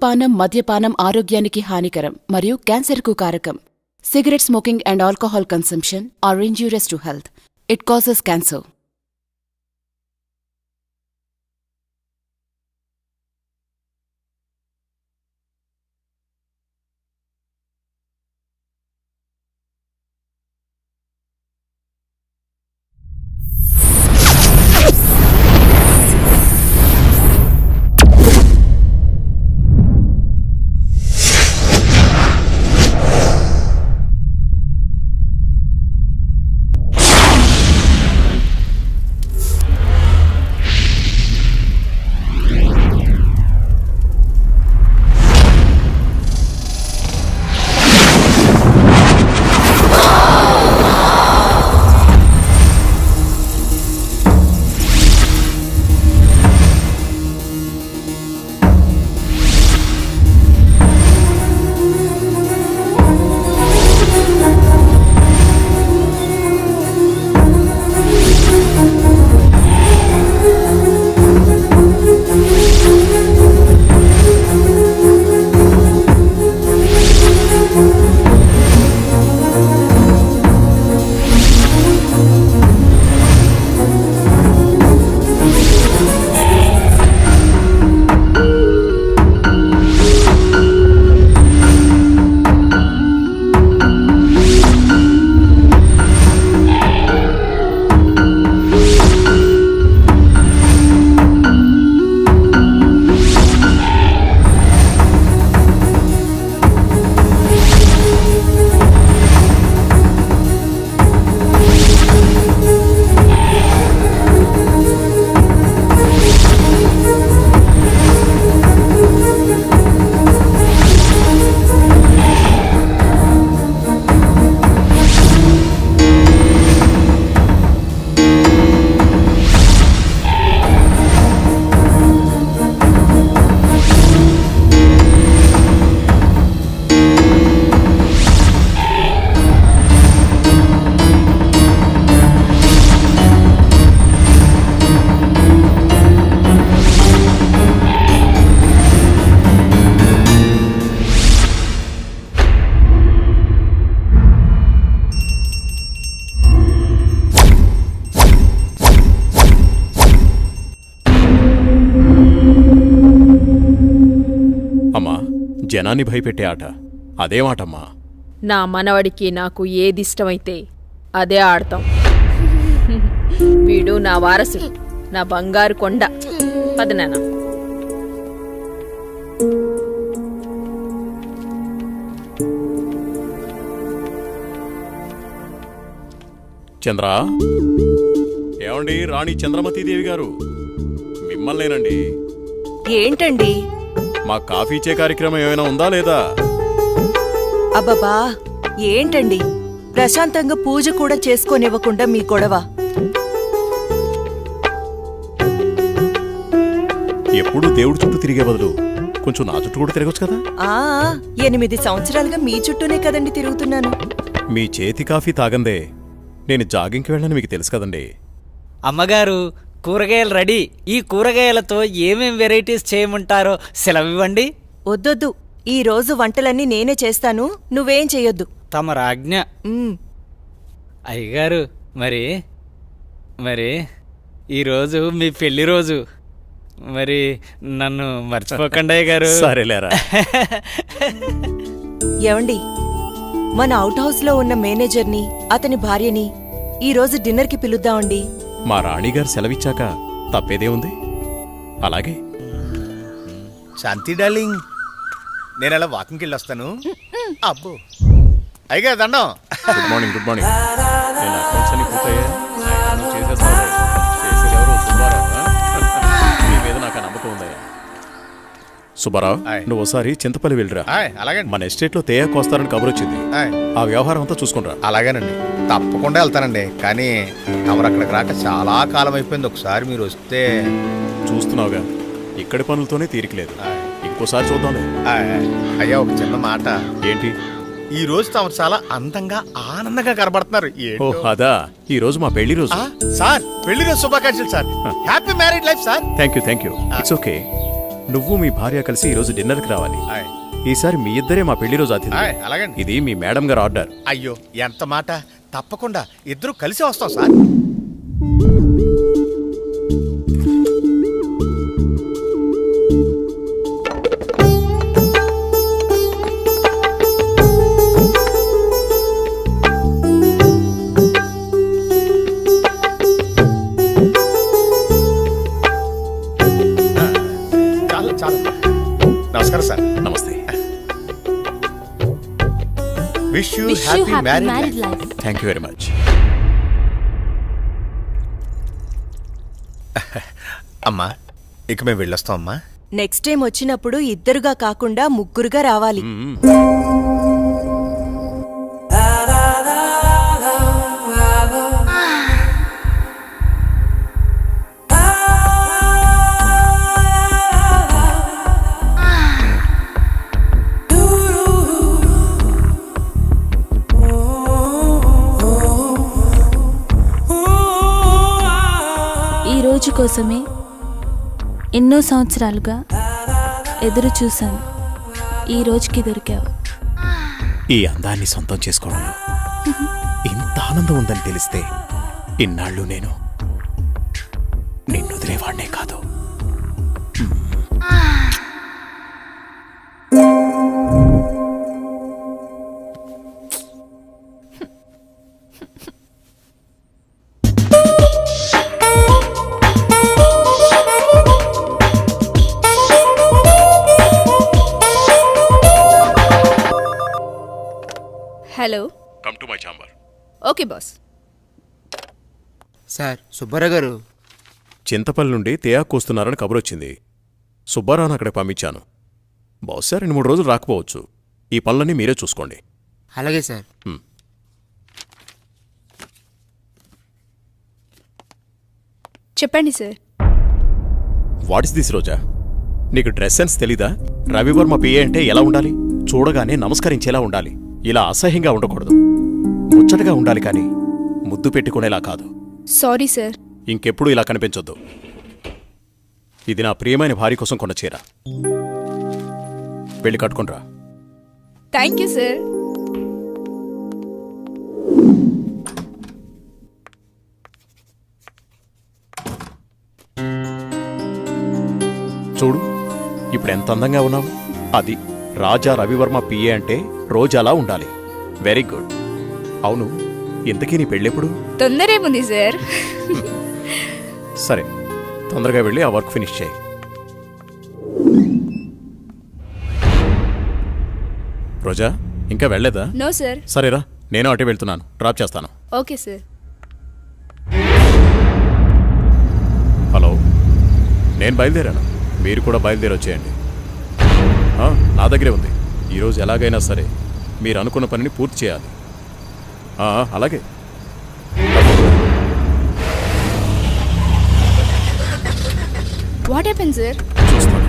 ధూమపానం మద్యపానం ఆరోగ్యానికి హానికరం మరియు క్యాన్సర్కు కారకం. Cigarette smoking and alcohol consumption are injurious to health. It causes cancer. జనాన్ని భయపెట్టే ఆట అదేమాటమ్మా? నా మనవడికి నాకు ఏదిష్టమైతే అదే ఆడతాం. వీడు నా వారసుడు, నా బంగారు కొండ. పదనానా. చంద్ర, ఏమండి? రాణి చంద్రమతీదేవి గారు మిమ్మల్నేనండి. ఏంటండి? మా కాఫీ ఇచ్చే కార్యక్రమం ఏమైనా ఉందా లేదా? అబ్బబ్బా, ఏంటండి ప్రశాంతంగా పూజ కూడా చేసుకోనివ్వకుండా మీ గొడవ? ఎప్పుడు దేవుడి చుట్టూ తిరిగే బదులు కొంచెం నా చుట్టూ కూడా తిరగచ్చు కదా. 8 సంవత్సరాలుగా మీ చుట్టూనే కదండి తిరుగుతున్నాను. మీ చేతి కాఫీ తాగందే నేను జాగింగ్కి వెళ్ళని మీకు తెలుసు కదండి. అమ్మగారు, కూరగాయలు రెడీ. ఈ కూరగాయలతో ఏమేం వెరైటీస్ చేయమంటారో సెలవివ్వండి. వద్దొద్దు, ఈ రోజు వంటలన్నీ నేనే చేస్తాను, నువ్వేం చెయ్యొద్దు. తమ రాజ్ఞ. అయ్యగారు, మరి ఈరోజు మీ పెళ్లి రోజు. మరి నన్ను మర్చిపోకండి అయ్యగారు. సరేలేరా. ఏవండి, మన అవుట్ హౌస్ లో ఉన్న మేనేజర్ని, అతని భార్యని ఈ రోజు డిన్నర్ కి పిలుద్దామండి. మా రాణిగారు సెలవిచ్చాక తప్పేదే ఉంది. అలాగే. శాంతి డార్లింగ్, నేను అలా వాకింగ్కి వెళ్ళొస్తాను. అబ్బో అయ్యగా దండం. Good morning. Good morning. నేను అకౌంట్స్ అన్ని పూర్తయ్యా? చేసేదెవరు? సుబ్బారావు. నీ మీద నాకు నమ్మకం ఉందయ్యా. సుబ్బారావు, నువ్వు ఒకసారి చింతపల్లి వెళ్ళిరా. అలాగే. మన ఎస్టేట్లో తేయాకు వస్తారని కబురు వచ్చింది. ఆ వ్యవహారం అంతా చూసుకుంటా. అలాగేనండి, తప్పకుండా వెళ్తానండి. కానీ తమరు అక్కడికి రాక చాలా కాలం అయిపోయింది. ఒకసారి మీరు వస్తే. చూస్తున్నావుగా, ఇక్కడి పనులతోనే తీరికలేదు. ఇంకోసారి చూద్దాంలే. అయ్యా, ఒక చిన్న మాట. ఏంటి? ఈ రోజు తమరు చాలా అందంగా ఆనందంగా కనబడుతున్నారు. అదా, ఈ రోజు మా పెళ్లి రోజు. సార్, పెళ్లి రోజు శుభాకాంక్షలు sir. Happy married life sir. Thank you. It's okay. నువ్వు మీ భార్య కలిసి ఈరోజు డిన్నర్కి రావాలి. ఆయ్. ఈసారి మీ ఇద్దరే మా పెళ్లి రోజు అతిథి. ఆయ్, అలాగండి. ఇది మీ మేడం గారు ఆర్డర్. అయ్యో ఎంత మాట. తప్పకుండా ఇద్దరు కలిసి వస్తాం సార్. చాలు చాలు. నమస్కారం సార్. నమస్తే. Wish you happy married life. Thank you very much. అమ్మా ఇక మేము వెళ్ళొస్తాం అమ్మా. నెక్స్ట్ టైం వచ్చినప్పుడు ఇద్దరుగా కాకుండా ముగ్గురుగా రావాలి. ఈ రోజు కోసమే ఎన్నో సంవత్సరాలుగా ఎదురు చూశాను. ఈ రోజుకి దొరికావు. ఈ అందాన్ని సొంతం చేసుకోవడంలో ఇంత ఆనందం ఉందని తెలిస్తే ఇన్నాళ్ళు నేను నిన్ను వదిలేవాడినే కాదు. Hello. Come to my chamber. Okay boss. Sir Subbarao గారు చింతపల్లి నుండి తేయాకు వస్తున్నారని కబురొచ్చింది. సుబ్బారావును అక్కడికి పంపించాను. బహుశా 2-3 రోజులు రాకపోవచ్చు. ఈ పనులన్నీ మీరే చూసుకోండి. అలాగే సార్. చెప్పండి సార్. వాట్ ఇస్ దిస్ రోజా? నీకు డ్రెస్ సెన్స్ తెలీదా? రవివర్మ పిఏ అంటే ఎలా ఉండాలి? చూడగానే నమస్కరించేలా ఉండాలి. ఇలా అసహ్యంగా ఉండకూడదు. ముచ్చటగా ఉండాలి కానీ ముద్దు పెట్టుకునేలా కాదు. Sorry sir. ఇంకెప్పుడు ఇలా కనిపించొద్దు. ఇది నా ప్రియమైన భార్య కోసం కొన్న చీర. వెళ్ళి కట్టుకునిరా. Thank you sir. చూడు ఇప్పుడు ఎంత అందంగా ఉన్నావు. అది రాజా రవివర్మ పిఏ అంటే రోజాలా ఉండాలి. Very good. అవును, ఇంతకీ నీ పెళ్ళెప్పుడు? తొందరేముంది సార్. సరే, తొందరగా వెళ్ళి ఆ వర్క్ ఫినిష్ చేయి. రోజా ఇంకా వెళ్ళలేదా? No sir. సరేరా, నేను అటే వెళ్తున్నాను. డ్రాప్ చేస్తాను. Okay sir. హలో, నేను బయలుదేరాను. మీరు కూడా బయలుదేరి వచ్చేయండి. నా దగ్గరే ఉంది. ఈరోజు ఎలాగైనా సరే మీరు అనుకున్న పనిని పూర్తి చేయాలి. అలాగే. What happen sir? చూస్తాను.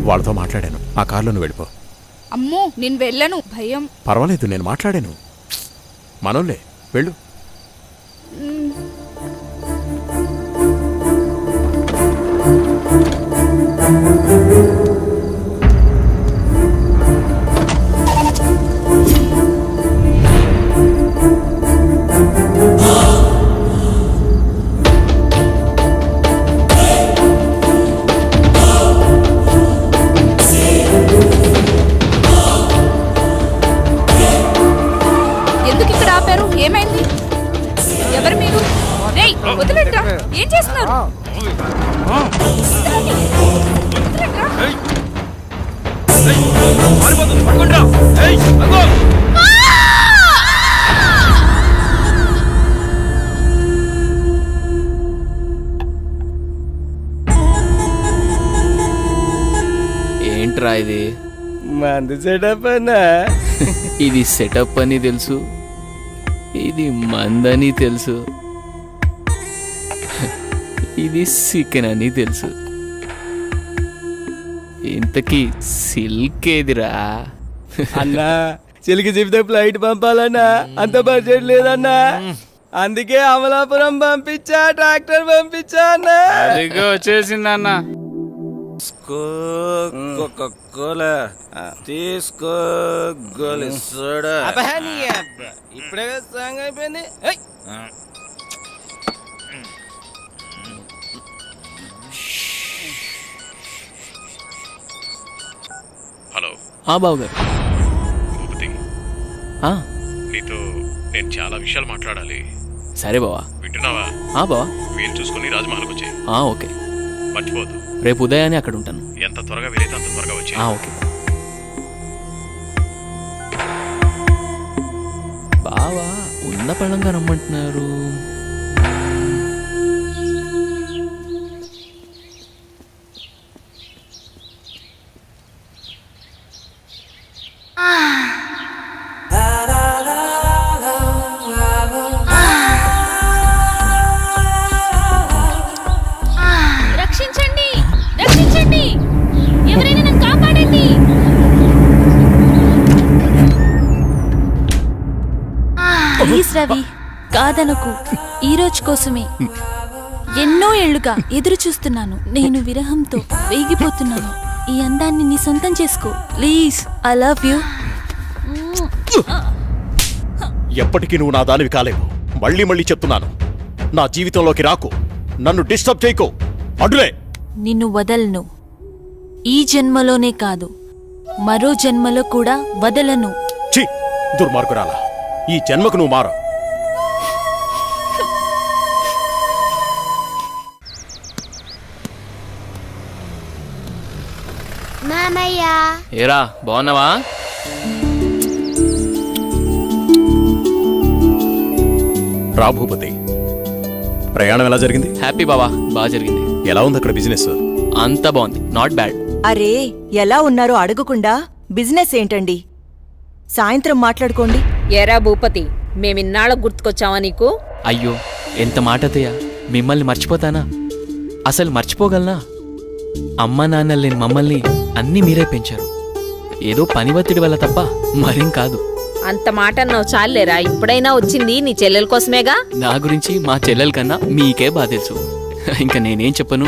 వాళ్ళతో మాట్లాడాను. ఆ కారులో నువ్వు వెళ్ళిపో. అమ్మో, నేను వెళ్ళను, భయం. పర్వాలేదు, నేను మాట్లాడాను. మనోళ్ళే, వెళ్ళు. ఎందుకు ఇక్కడ ఆపారు? ఏమైంది? ఎవరు మీరు? రేయ్, వదిలేట్రా. ఏం చేస్తున్నారు? ఏంట్రా ఇది? మందు సెటప్ అన్నా. ఇది సెటప్ అని తెలుసు, ఇది మందని తెలుసు, ఇది చికెన్ అని తెలుసు. ఇంతకీ సిల్క్ ఏదిరా? అన్నా చిలికి చెబితే ఫ్లైట్ పంపాలన్నా, అంత బడ్జెట్ లేదన్నా. అందుకే అమలాపురం పంపించా, ట్రాక్టర్ పంపించా అన్నా. వచ్చేసింది అన్న. తీసుకో ఇప్పుడే సాంగ్ అయిపోయింది. హలో బావగారు. భూపతి, ఆ, నీతో నేను చాలా విషయాలు మాట్లాడాలి. సరే బావా. వింటున్నావా? బావా. వీలు చూసుకుని రాజమహల్కి వచ్చే. ఓకే. మర్చిపోదు. రేపు ఉదయాన్నే అక్కడ ఉంటాను. ఎంత త్వరగా వీలైతే అంత త్వరగా వచ్చే. ఓకే బావా. ఉన్న పళ్ళంగా రమ్మంటున్నారు. రక్షించండి, రక్షించండి, ఎవరైనా నన్ను కాపాడండి. ప్లీజ్ రవి, కాదనకు. ఈ రోజు కోసమే ఎన్నో ఏళ్లుగా ఎదురు చూస్తున్నాను. నేను విరహంతో వేగిపోతున్నాను. ఈ అందాన్ని నీ సొంతం చేసుకో ప్లీజ్. I love you. ఎప్పటికీ నువ్వు నా దానివి కాలేవు. మళ్ళీ మళ్ళీ చెప్తున్నాను, నా జీవితంలోకి రాకు, నన్ను డిస్టర్బ్ చేయకు. అడ్డులే. నిన్ను వదలను. ఈ జన్మలోనే కాదు, మరో జన్మలో కూడా వదలను. ఛీ, దుర్మార్గురాలా, ఈ జన్మకు నువ్వు మారు. ఏరా బాగున్నావా? రా భూపతి, ప్రయాణం ఎలా జరిగింది? హ్యాపీ బావా, బాగా జరిగింది. ఎలా ఉంది అక్కడ బిజినెస్? అంతా బాగుంది, నాట్ బ్యాడ్. అరే ఎలా ఉన్నారో అడగకుండా బిజినెస్ ఏంటండి? సాయంత్రం మాట్లాడుకోండి. ఏరా భూపతి, మేమిన్నాళ్ళకు గుర్తుకొచ్చావా నీకు? అయ్యో ఎంత మాట అత్తయ్య, మిమ్మల్ని మర్చిపోతానా? అసలు మర్చిపోగలనా? అమ్మా నాన్న లేని మమ్మల్ని అన్నీ మీరే పెంచారు. ఏదో పని ఒత్తిడి వల్ల తప్ప మరేం కాదు. అంత మాట అన్నావు చాలేరా. ఇప్పుడైనా వచ్చింది నీ చెల్లెల కోసమేగా. నా గురించి మా చెల్లెల కన్నా మీకే బాగా తెలుసు. ఇంకా నేనేం చెప్పను.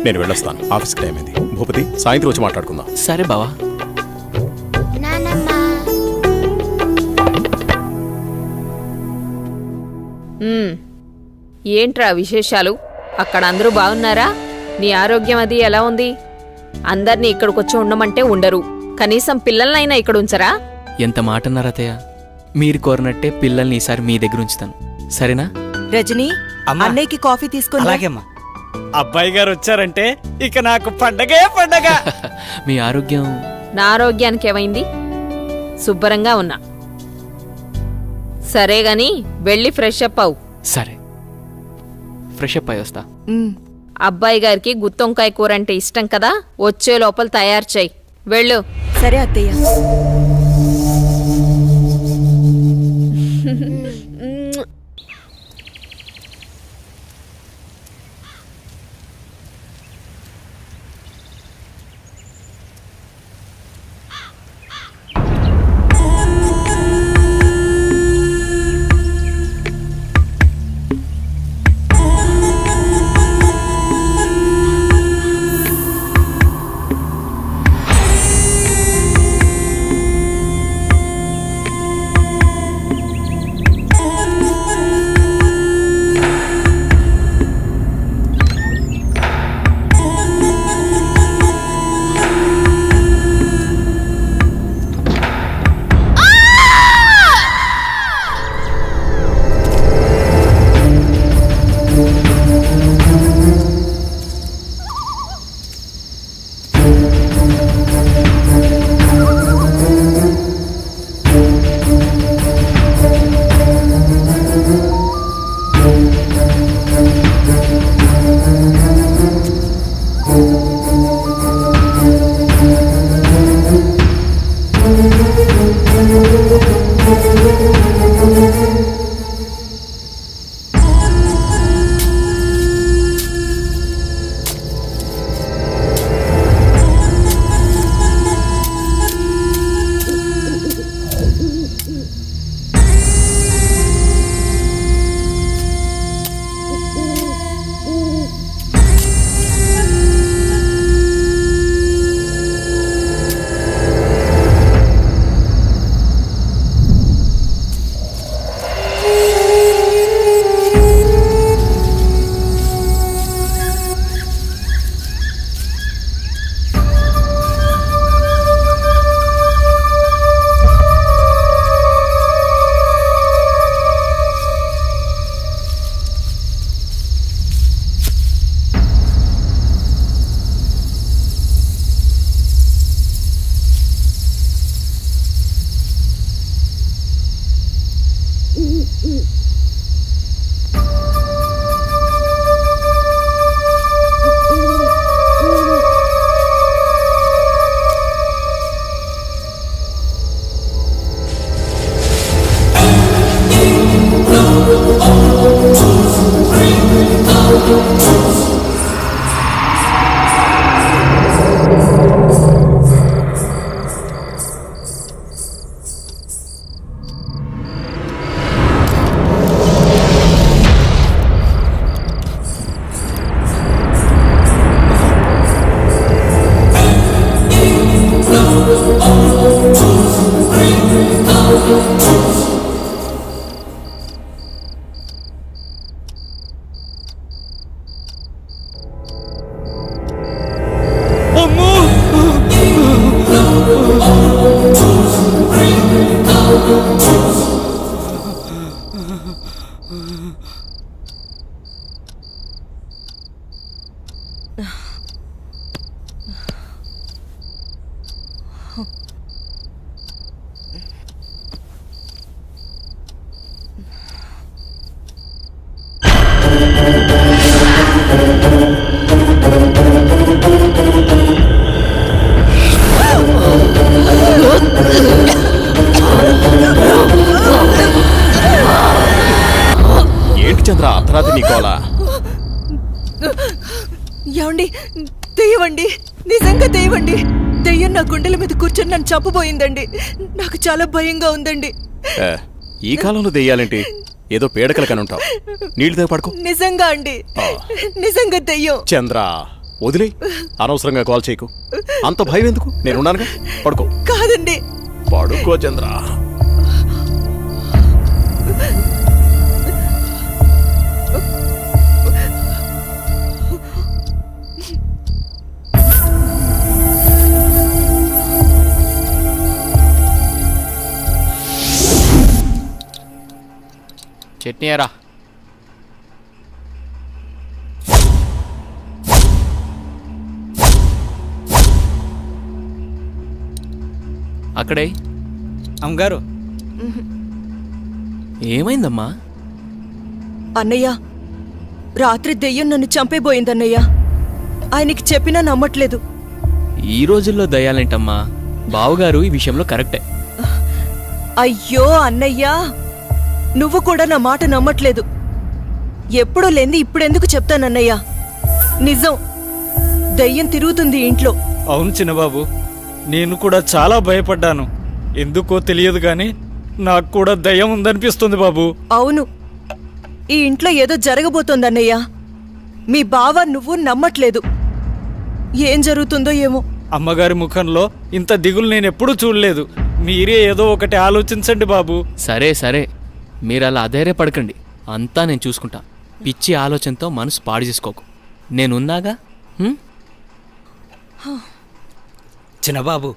నేను వెళ్ళొస్తాను, ఆఫీస్కి టైం అయింది. భూపతి, సాయంత్రం వచ్చి మాట్లాడుకుందాం. సరే బావా. ఏంట్రా విశేషాలు? అక్కడ అందరూ బాగున్నారా? నీ ఆరోగ్యం అది ఎలా ఉంది? అందర్నీ ఇక్కడికొచ్చి ఉండమంటే ఉండరు. కనీసం పిల్లలనైనా ఇక్కడ ఉంచరా? ఎంత మాట అన్నారు అత్తయ్య. మీరు కోరినట్టే పిల్లల్ని ఈసారి మీ దగ్గర ఉంచుతాను, సరేనా? రజనీ, అన్నయ్యకి కాఫీ తీసుకుని. అలాగేమ్మా. అబ్బాయి గారు వచ్చారంటే ఇక నాకు పండగే పండగ. మీ ఆరోగ్యం? నా ఆరోగ్యానికి ఏమైంది? శుభ్రంగా ఉన్నా. సరే గాని వెళ్ళి ఫ్రెష్ అప్ అవు. సరే, ఫ్రెష్ అప్ అయి వస్తా. అబ్బాయి గారికి గుత్తొంకాయ కూర అంటే ఇష్టం కదా, వచ్చే లోపల తయారు చేయి. వెళ్ళు. సరే అత్తయ్య. ఏంటి చంద్ర అర్ధరాత్రి నీకోలా? ఏమండి, దెయ్యమండి, నిజంగా దెయ్యమండి. దెయ్యం నా గుండెల మీద కూర్చొని నన్ను చంపబోయిందండి. నాకు చాలా భయంగా ఉందండి. ఈ కాలంలో దెయ్యాలేంటి? ఏదో పీడకల కని ఉంటావు. నీళ్ళు దగ్గర పడుకో. నిజంగా అండి, నిజంగా దెయ్యం. చంద్ర వదిలే, అనవసరంగా కాల్ చేయకు. అంత భయం ఎందుకు? నేనున్నానుగా, పడుకో. కాదండి, పడుకో చంద్ర. చట్నీ ఎరా. అక్కడే. అమ్మగారు, ఏమైందమ్మా? అన్నయ్య, రాత్రి దెయ్యం నన్ను చంపేబోయిందన్నయ్య. ఆయనకి చెప్పినా నమ్మట్లేదు. ఈ రోజుల్లో దయ్యాలేంటమ్మా? బావగారు ఈ విషయంలో కరెక్టే. అయ్యో అన్నయ్య, నువ్వు కూడా నా మాట నమ్మట్లేదు. ఎప్పుడో లేంది ఇప్పుడెందుకు చెప్తానన్నయ్య? నిజం, దయ్యం తిరుగుతుంది ఇంట్లో. అవును చిన్నబాబు, నేను కూడా చాలా భయపడ్డాను. ఎందుకో తెలియదు కానీ నాకు కూడా దయ్యం ఉందనిపిస్తుంది బాబు. అవును, ఈ ఇంట్లో ఏదో జరగబోతోందన్నయ్య. మీ బావ నువ్వు నమ్మట్లేదు. ఏం జరుగుతుందో ఏమో. అమ్మగారి ముఖంలో ఇంత దిగులు నేనెప్పుడూ చూడలేదు. మీరే ఏదో ఒకటి ఆలోచించండి బాబు. సరే సరే, మీరు అలా అధైర్యపడకండి. అంతా నేను చూసుకుంటా. పిచ్చి ఆలోచనతో మనసు పాడు చేసుకోకు. నేనున్నాగా. చిన్నబాబు,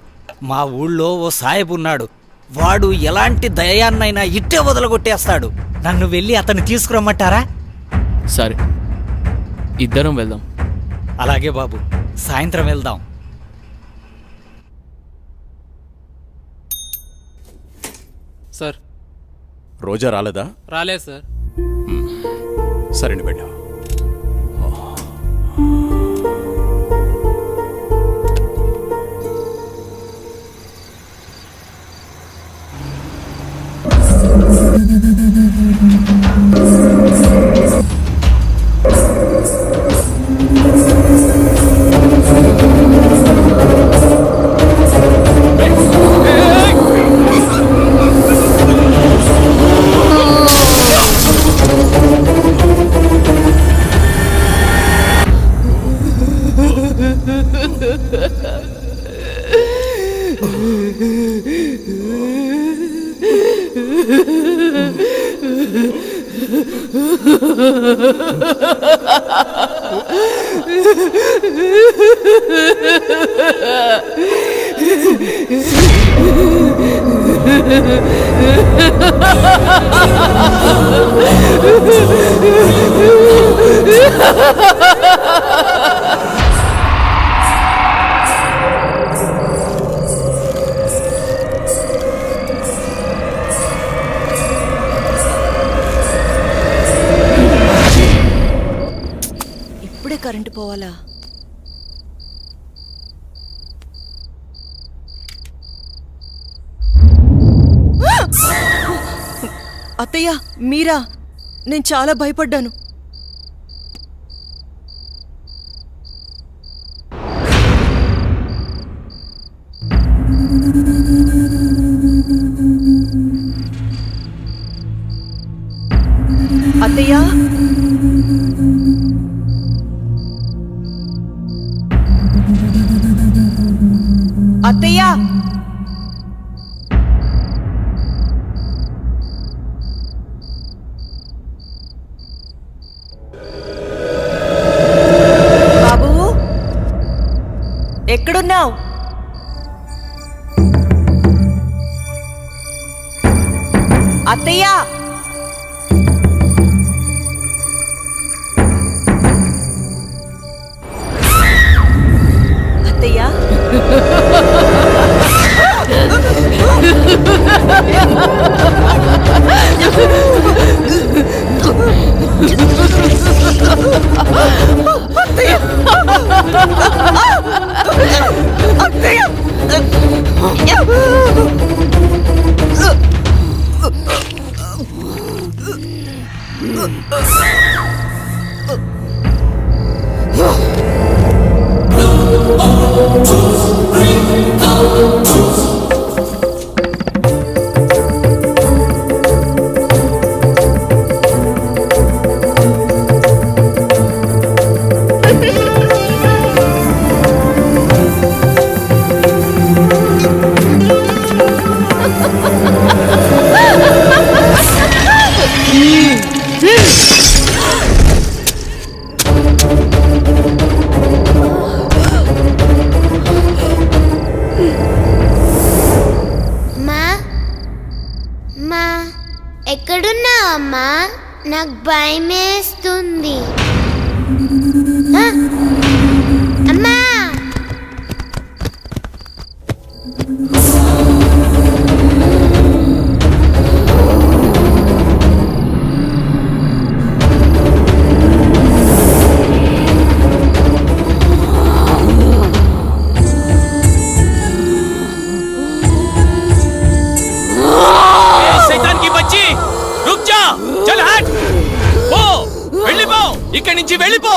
మా ఊళ్ళో ఓ సాయబు ఉన్నాడు. వాడు ఎలాంటి దయాన్నైనా ఇట్టే వదలగొట్టేస్తాడు. నన్ను వెళ్ళి అతన్ని తీసుకురమ్మంటారా? సరే, ఇద్దరం వెళ్దాం. అలాగే బాబు, సాయంత్రం వెళ్దాం. సార్, రోజా రాలేదా? రాలేదు సార్. సరేండి బిడ్డ. ఇప్పుడే కరెంటు పోవాలా? అత్తయ్య, మీరా? నేను చాలా భయపడ్డాను. అత్తయ్య బాబు ఎక్కడున్నావు? అత్తయ్య అత్తయ్య ఎక్కడున్నావమ్మా? నాకు భయమేస్తుంది. అమ్మా ఇక్కడి నుంచి వెళ్ళిపో.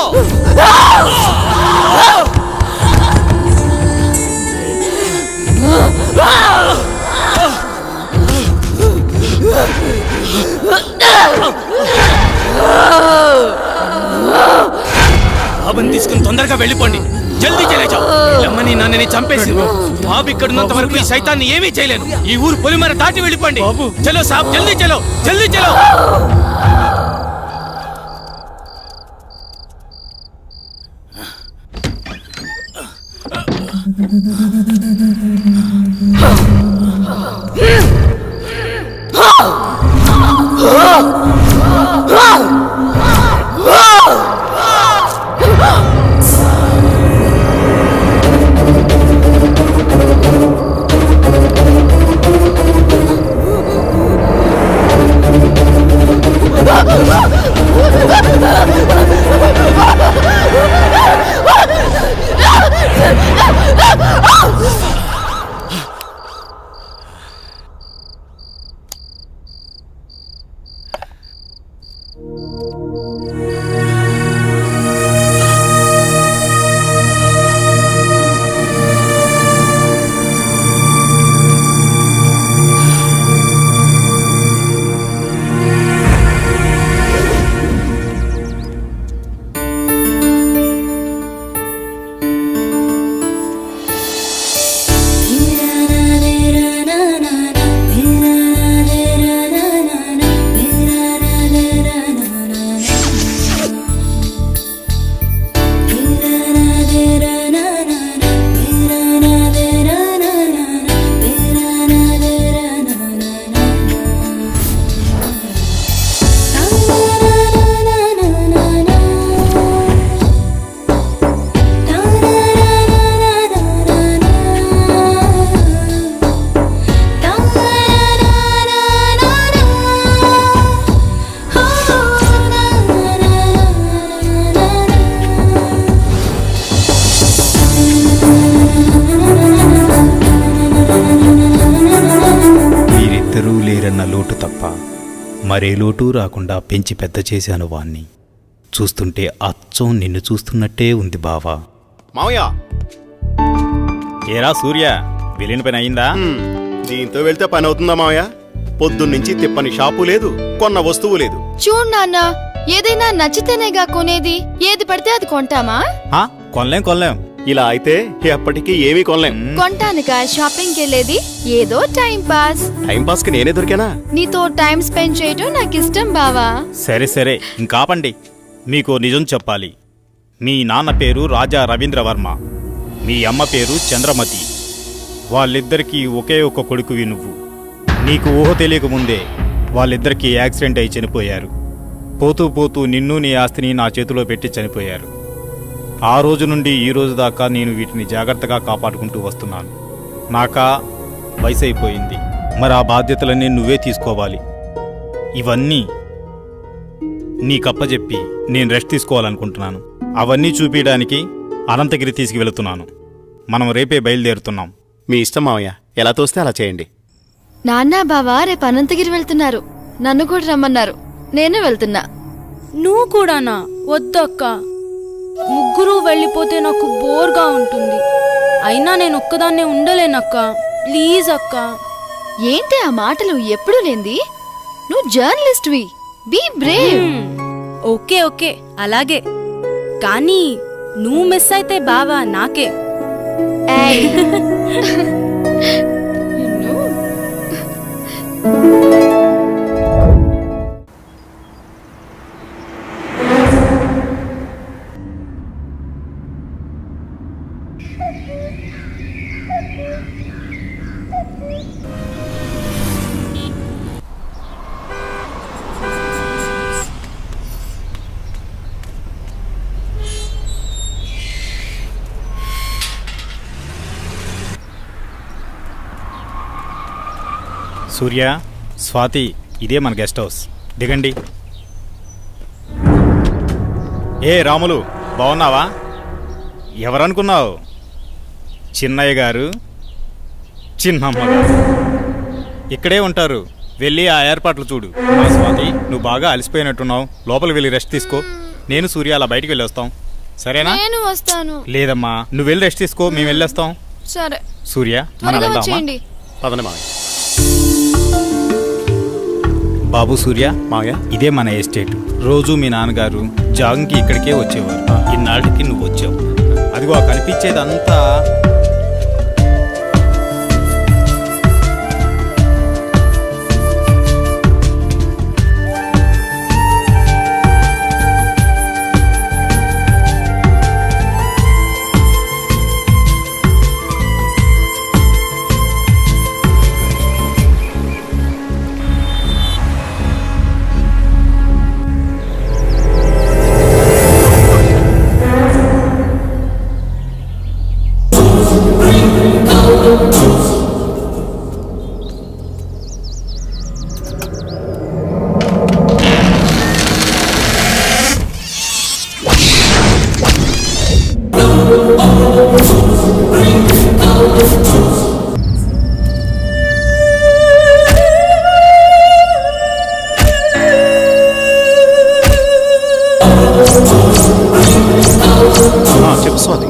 బాబుని తీసుకుని తొందరగా వెళ్ళిపోండి. జల్దీ చెలేజావు. అమ్మని నాన్నని చంపేసి బాబు ఇక్కడున్నంత వరకు ఈ సైతాన్ని ఏమీ చేయలేను. ఈ ఊరు పొలిమర దాటి వెళ్ళిపోండి. చలో సాబ్, జల్దీ చలో, జల్దీ చలో. లేరన్న లోటు తప్ప మరే లోటు రాకుండా పెంచి పెద్ద చేశాను వాణ్ణి. చూస్తుంటే అచ్చం నిన్ను చూస్తున్నట్టే ఉంది బావా. మావయ్య, ఏరా సూర్య, వెళ్ళిన పని అయిందా? దీంతో వెళ్తే పని అవుతుందా మావయ్య? పొద్దున్నుంచి తిప్పని షాపు లేదు, కొన్న వస్తువు లేదు. చూడు నాన్న, ఏదైనా నచ్చితేనేగా కొనేది. ఏది పడితే అది కొంటామా? కొనలేం ఇలా అయితే ఎప్పటికీ ఏమీ కొనలేం. కొంటానుగా షాపింగ్కి వెళ్ళేది? ఏదో టైం పాస్. టైం పాస్ కి నేనే దొరికానా? నీతో టైం స్పెండ్ చేయటం నాకు ఇష్టం బావా. సరే సరే ఇంకాపండి. మీకు నిజం చెప్పాలి. మీ నాన్న పేరు రాజా రవీంద్రవర్మ, మీ అమ్మ పేరు చంద్రమతి. వాళ్ళిద్దరికీ ఒకే ఒక కొడుకువి నువ్వు. నీకు ఊహ తెలియకముందే వాళ్ళిద్దరికీ యాక్సిడెంట్ అయి చనిపోయారు. పోతూ పోతూ నిన్ను నీ ఆస్తిని నా చేతిలో పెట్టి చనిపోయారు. ఆ రోజు నుండి ఈ రోజు దాకా నేను వీటిని జాగ్రత్తగా కాపాడుకుంటూ వస్తున్నాను. నాకా వయసు అయిపోయింది, మరి ఆ బాధ్యతలన్నీ నువ్వే తీసుకోవాలి. ఇవన్నీ నీకప్పచెప్పి నేను రెస్ట్ తీసుకోవాలనుకుంటున్నాను. అవన్నీ చూపించడానికి అనంతగిరి తీసుకువెళుతున్నాను. మనం రేపే బయలుదేరుతున్నాం. మీ ఇష్టం మావయ్య, ఎలా తోస్తే అలా చేయండి. నాన్న బావా రేపు అనంతగిరి వెళ్తున్నారు. నన్ను కూడా రమ్మన్నారు. నేను వెళ్తున్నా. నువ్వు కూడానా? వద్దక్క, ముగ్గురు వెళ్ళిపోతే నాకు బోర్గా ఉంటుంది. అయినా నేను ఒక్కదాన్నే ఉండలేనక్క. ప్లీజ్ అక్క. ఏంటి ఆ మాటలు? ఎప్పుడు లేంది? నువ్వు జర్నలిస్ట్వి. Be brave. ఓకే ఓకే అలాగే, కానీ నువ్వు మిస్ అయితే బావా నాకే. ఏయ్. సూర్య, స్వాతి, ఇదే మన గెస్ట్ హౌస్. దిగండి. ఏ రాములు, బాగున్నావా? ఎవరనుకున్నావు? చిన్నయ్య గారు, చిన్నమ్మ గారు ఇక్కడే ఉంటారు. వెళ్ళి ఆ ఏర్పాట్లు చూడు. స్వాతి, నువ్వు బాగా అలసిపోయినట్టున్నావు. లోపలికి వెళ్ళి రెస్ట్ తీసుకో. నేను సూర్య అలా బయటికి వెళ్ళి వస్తాం. సరేనా? నేను వస్తాను. లేదమ్మా, నువ్వు వెళ్ళి రెస్ట్ తీసుకో, మేము వెళ్ళేస్తాం. సరే సూర్య, మనం త్వరగా వెళ్దామా? వచ్చేయండి. పదండి మావయ్య. బాబు సూర్య, మావయ్య, ఇదే మన ఎస్టేట్. రోజు మీ నాన్నగారు జాగింగ్కి ఇక్కడికే వచ్చేవారు. ఇన్నాళ్ళకి నువ్వు వచ్చావు. అదిగో కనిపించేదంతా చెప్పు స్వాతి,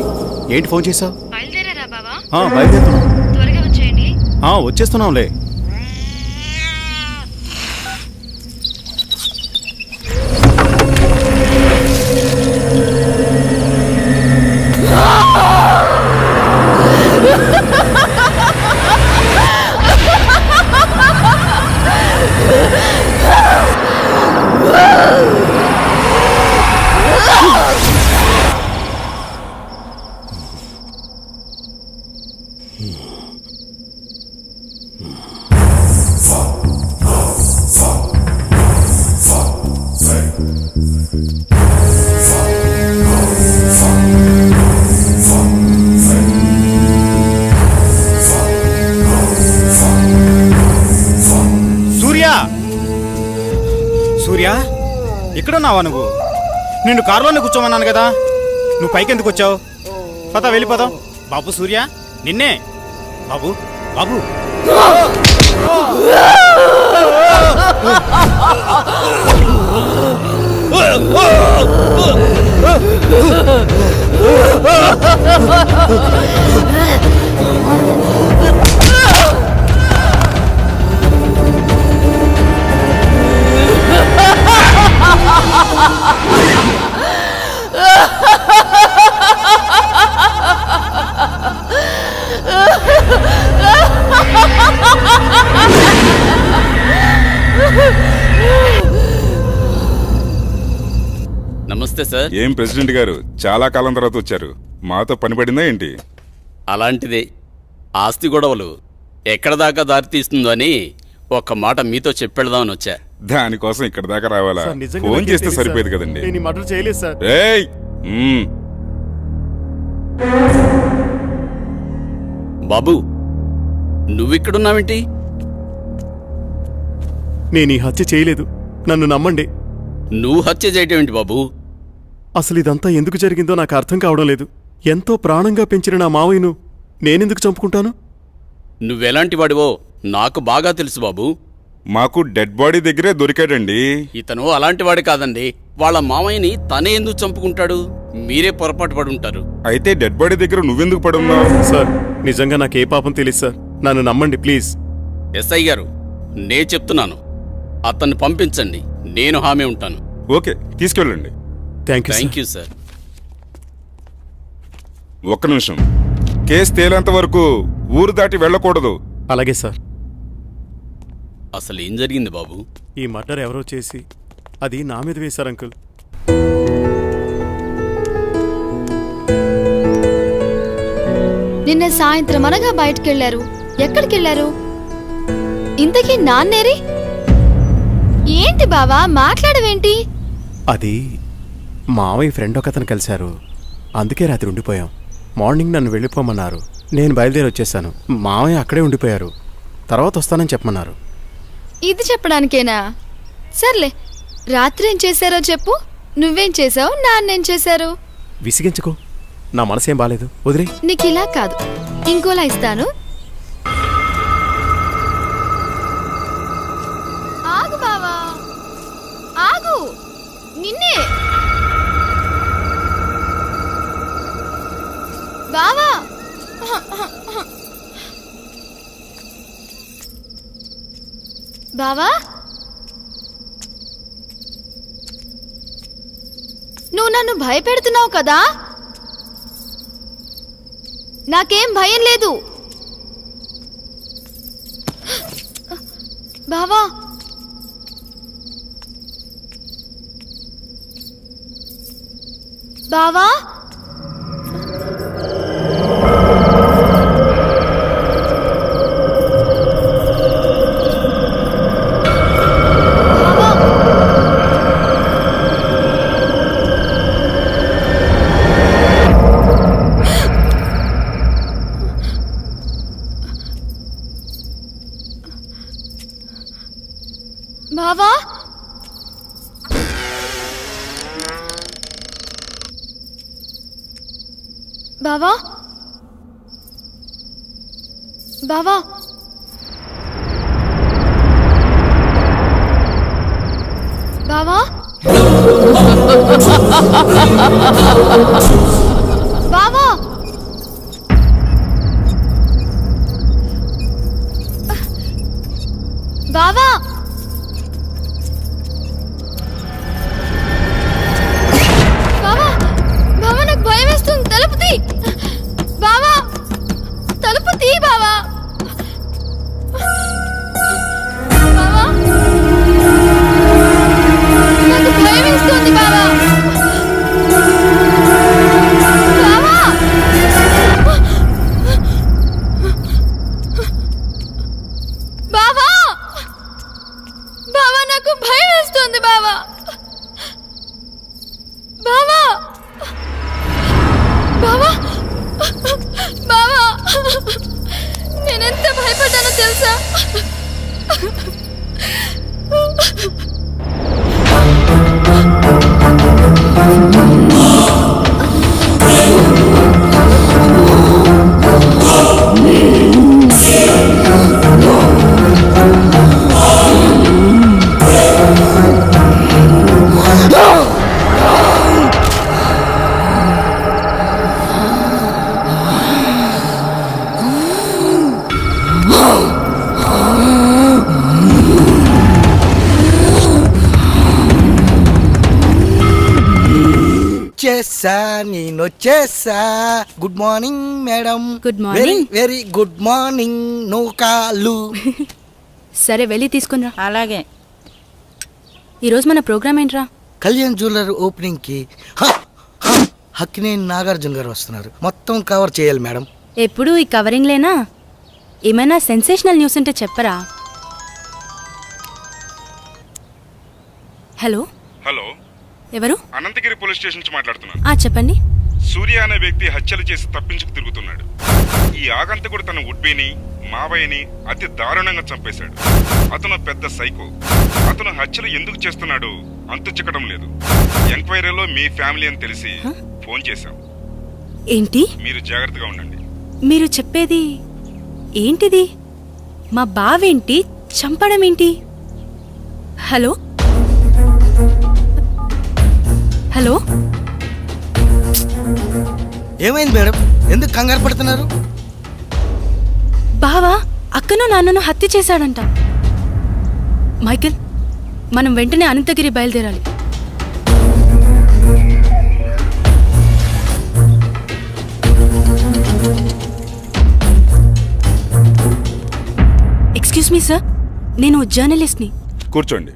ఏంటి ఫోన్ చేసావు? బయలుదేరారా బావా? బయలుదేరుతున్నాం. త్వరగా వచ్చేయండి. వచ్చేస్తున్నాంలే. సూర్య, ఇక్కడున్నావా నువ్వు? నిన్ను కారులోనే కూర్చోమన్నాను కదా, నువ్వు పైకి ఎందుకు వచ్చావు? పద వెళ్ళిపోదాం. బాబు సూర్య, నిన్నే. బాబు బాబు నమస్తే సార్. ఏం ప్రెసిడెంట్ గారు, చాలా కాలం తర్వాత వచ్చారు. మాతో పని పడిందా ఏంటి? అలాంటిదే. ఆస్తి గొడవలు ఎక్కడ దాకా దారితీస్తుందో అని ఒక్క మాట మీతో చెప్పెడదామని వచ్చా. దానికోసం ఇక్కడ దాకా రావాలా? ఫోన్ చేస్తే సరిపోయేది కదండి. ఏయ్! బాబు, నువ్విక్కడున్నావేంటి? నేను ఈ హత్య చేయలేదు, నన్ను నమ్మండి. నువ్వు హత్య చేయటమేంటి బాబు? అసలు ఇదంతా ఎందుకు జరిగిందో నాకు అర్థం కావడం లేదు. ఎంతో ప్రాణంగా పెంచిన నా మావయ్యను నేనెందుకు చంపుకుంటాను? నువ్వెలాంటి వాడివో నాకు బాగా తెలుసు బాబు. మాకు డెడ్ బాడీ దగ్గరే దొరికాడండి. ఇతను అలాంటి వాడి కాదండి. వాళ్ళ మామయ్యని తనే ఎందుకు చంపుకుంటాడు? మీరే పొరపాటు పడి ఉంటారు. అయితే డెడ్ బాడీ దగ్గర నువ్వెందుకు పడున్నావు? సార్, నిజంగా నాకే పాపం తెలియదు సార్, నన్ను నమ్మండి ప్లీజ్. ఎస్ఐ గారు, నే చెప్తున్నాను, అతన్ని పంపించండి. నేను హామీ ఉంటాను. ఓకే, తీసుకెళ్ళండి. Thank you sir. ఒక్క నిమిషం. కేసు తేలేంత వరకు ఊరు దాటి వెళ్ళకూడదు. అలాగే సార్. అసలు ఏం జరిగింది బాబు? ఈ మర్డర్ ఎవరో చేసి అది నా మీద వేశారు అంకుల్. నిన్న సాయంత్రం అనగా బయటకెళ్లారు. ఎక్కడికెళ్లారు? ఇంతకీ నాన్నేరి? ఏంటి బావా మాట్లాడవేంటి? అది మావయ్య ఫ్రెండ్ ఒకతను కలిశారు, అందుకే రాత్రి ఉండిపోయాం. మార్నింగ్ నన్ను వెళ్ళిపోమన్నారు. నేను బయలుదేరి వచ్చేసాను. మావయ్య అక్కడే ఉండిపోయారు. తర్వాత వస్తానని చెప్పమన్నారు. ఇది చెప్పడానికేనా? సర్లే, రాత్రి ఏం చేశారో చెప్పు. నువ్వేం చేసావు, నాన్నేం చేశారు? విసిగించుకో, నా మనసేం బాలేదు, వదిలే. నీకు ఇలా కాదు, ఇంకోలా ఇస్తాను. ఆగు బావా, ఆగు. నిన్నే బావా. బావా, నువ్వు నన్ను భయపెడుతున్నావు కదా? నాకేం భయం లేదు బావా. బావా, బావా, బావా, బావా, బావా, బావా, బావా, బావా, బావా, నాకు భయం వేస్తుంది. తలుపు తీ బావా, తలుపు తీ బావా. బావా, నాకు భయం వేస్తుంది బావా. బావా, బావా, బావా, నాకు భయం వేస్తుంది బావా. బావా, బావా, బావా, నేనెంత భయపడ్డానో తెలుసా? నేనొచ్చేసా. Good morning madam. Good morning. Very good morning. No call. సరే వెళ్ళి తీసుకునిరా. అలాగే. ఈరోజు మన ప్రోగ్రామ్ ఏంట్రా? కళ్యాణ్ జ్యువెలర్ ఓపెనింగ్ కి హక్కినేని నాగార్జున గారు వస్తున్నారు. మొత్తం కవర్ చేయాలి మేడం. ఎప్పుడు ఈ కవరింగ్లేనా? ఏమైనా సెన్సేషనల్ న్యూస్ ఉంటే చెప్పరా? హలో హలో, ఎవరు? అనంతగిరి పోలీస్ స్టేషన్ నుంచి మాట్లాడుతున్నాను. చెప్పండి. సూర్య అనే వ్యక్తి హత్యలు చేసి తప్పించుకు తిరుగుతున్నాడు. ఈ ఆగంతకుడు తన ఉడ్బీని మావయ్యని అతి దారుణంగా చంపేశాడు. అతను పెద్ద సైకో. అతను హత్యలు ఎందుకు చేస్తున్నాడో అంతు చిక్కడం లేదు. ఎంక్వైరీలో మీ ఫ్యామిలీ అని తెలిసి ఫోన్ చేశాం. ఏంటి? మీరు జాగ్రత్తగా ఉండండి. మీరు చెప్పేది ఏంటిది? మా బావేంటి చంపడం ఏంటి? హలో హలో, ఏమైంది మేడం? ఎందుకు కంగారు పడుతున్నారు? బావా అక్కను నాన్నను హత్య చేశాడంట. మైకేల్, మనం వెంటనే అనంతగిరి బయలుదేరాలి. ఎక్స్క్యూజ్ మీ సార్, నేను జర్నలిస్ట్ని. కూర్చోండి.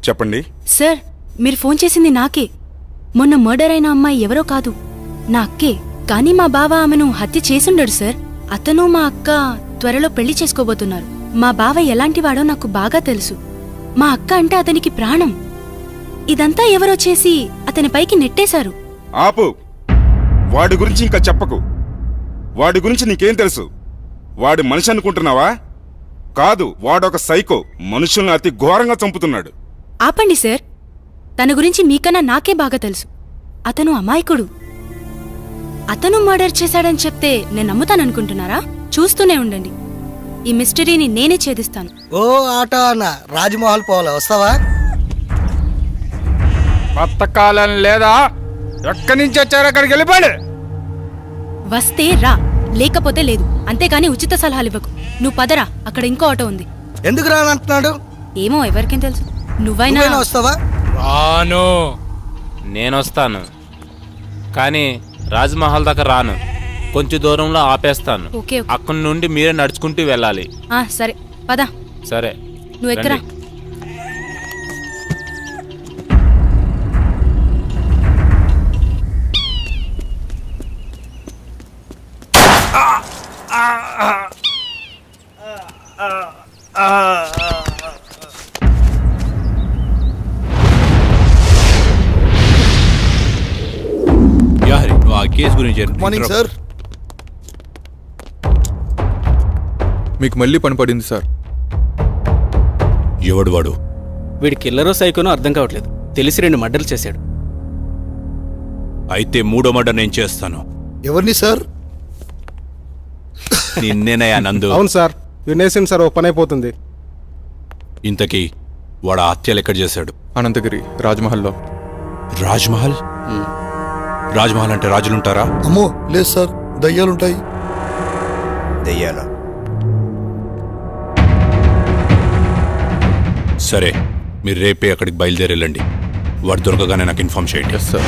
చెప్పండి. సార్, మీరు ఫోన్ చేసింది నాకే. మొన్న మర్డర్ అయిన అమ్మాయి ఎవరో కాదు, నా అక్కే. కానీ మా బావ ఆమెను హత్య చేసుండడు సార్. అతను మా అక్క త్వరలో పెళ్లి చేసుకోబోతున్నారు. మా బావ ఎలాంటివాడో నాకు బాగా తెలుసు. మా అక్క అంటే అతనికి ప్రాణం. ఇదంతా ఎవరో చేసి అతని పైకి నెట్టేశారు. ఆపు. వాడి గురించి ఇంకా చెప్పకు. వాడి గురించి నీకేం తెలుసు? వాడి మనిషి అనుకుంటున్నావా? కాదు, వాడొక సైకో. మనుషుల్ని అతి ఘోరంగా చంపుతున్నాడు. ఆపండి సార్, తన గురించి మీకన్నా నాకే బాగా తెలుసు. అతను అమాయకుడు. అతను మర్డర్ చేశాడని చెప్తే నేను నమ్ముతాననుకుంటున్నారా? చూస్తూనే ఉండండి, ఈ మిస్టరీని నేనే ఛేదిస్తాను. ఓ ఆటో అన్న, రాజ్మహల్ పోవాలా? వస్తావా? బతకాలం లేదా? ఎక్కడి నుంచి వచ్చారు? అక్కడికి వెళ్ళిపోండి. వస్తే రా, లేకపోతే లేదు. అంతేకాని ఉచిత సలహాలు ఇవ్వకు. నువ్వు పదరా, అక్కడ ఇంకో ఆటో ఉంది. ఎందుకు రానంటున్నాడు? ఏమో, ఎవరికేం తెలుసు. నువ్వైనా వస్తావా? రాను. నేనొస్తాను, కానీ రాజ్మహల్ దాకా రాను. కొంచెం దూరంలో ఆపేస్తాను. ఓకే. అక్కడి నుండి మీరే నడుచుకుంటూ వెళ్ళాలి. సరే పద. సరే, నువ్వు ఎక్కరా. రండి. నువ్వు ఆ కేసు గురించి మార్నింగ్ సార్. మీకు మళ్ళీ పని పడింది సార్. ఎవడు వాడు? వీడి కిల్లరో సైకోనో అర్థం కావట్లేదు. తెలిసి 2 మర్డర్లు చేశాడు. అయితే 3వ మర్డర్ నేను చేస్తాను. ఎవరిని సార్? నిన్నేనయ్యా నందు. అవును సార్, వినేసింది సార్. ఓ పని అయిపోతుంది. ఇంతకీ వాడు హత్యలు ఎక్కడ చేశాడు? అనంతగిరి రాజ్మహల్లో. రాజ్మహల్? రాజ్మహల్ అంటే రాజులుంటారా? అమ్మో లేదు సార్, దయ్యాలుంటాయి. దయ్యాల? సరే, మీరు రేపే అక్కడికి బయలుదేరి వెళ్ళండి. వాడు దొరకగానే నాకు ఇన్ఫార్మ్ చేయండి. Yes sir.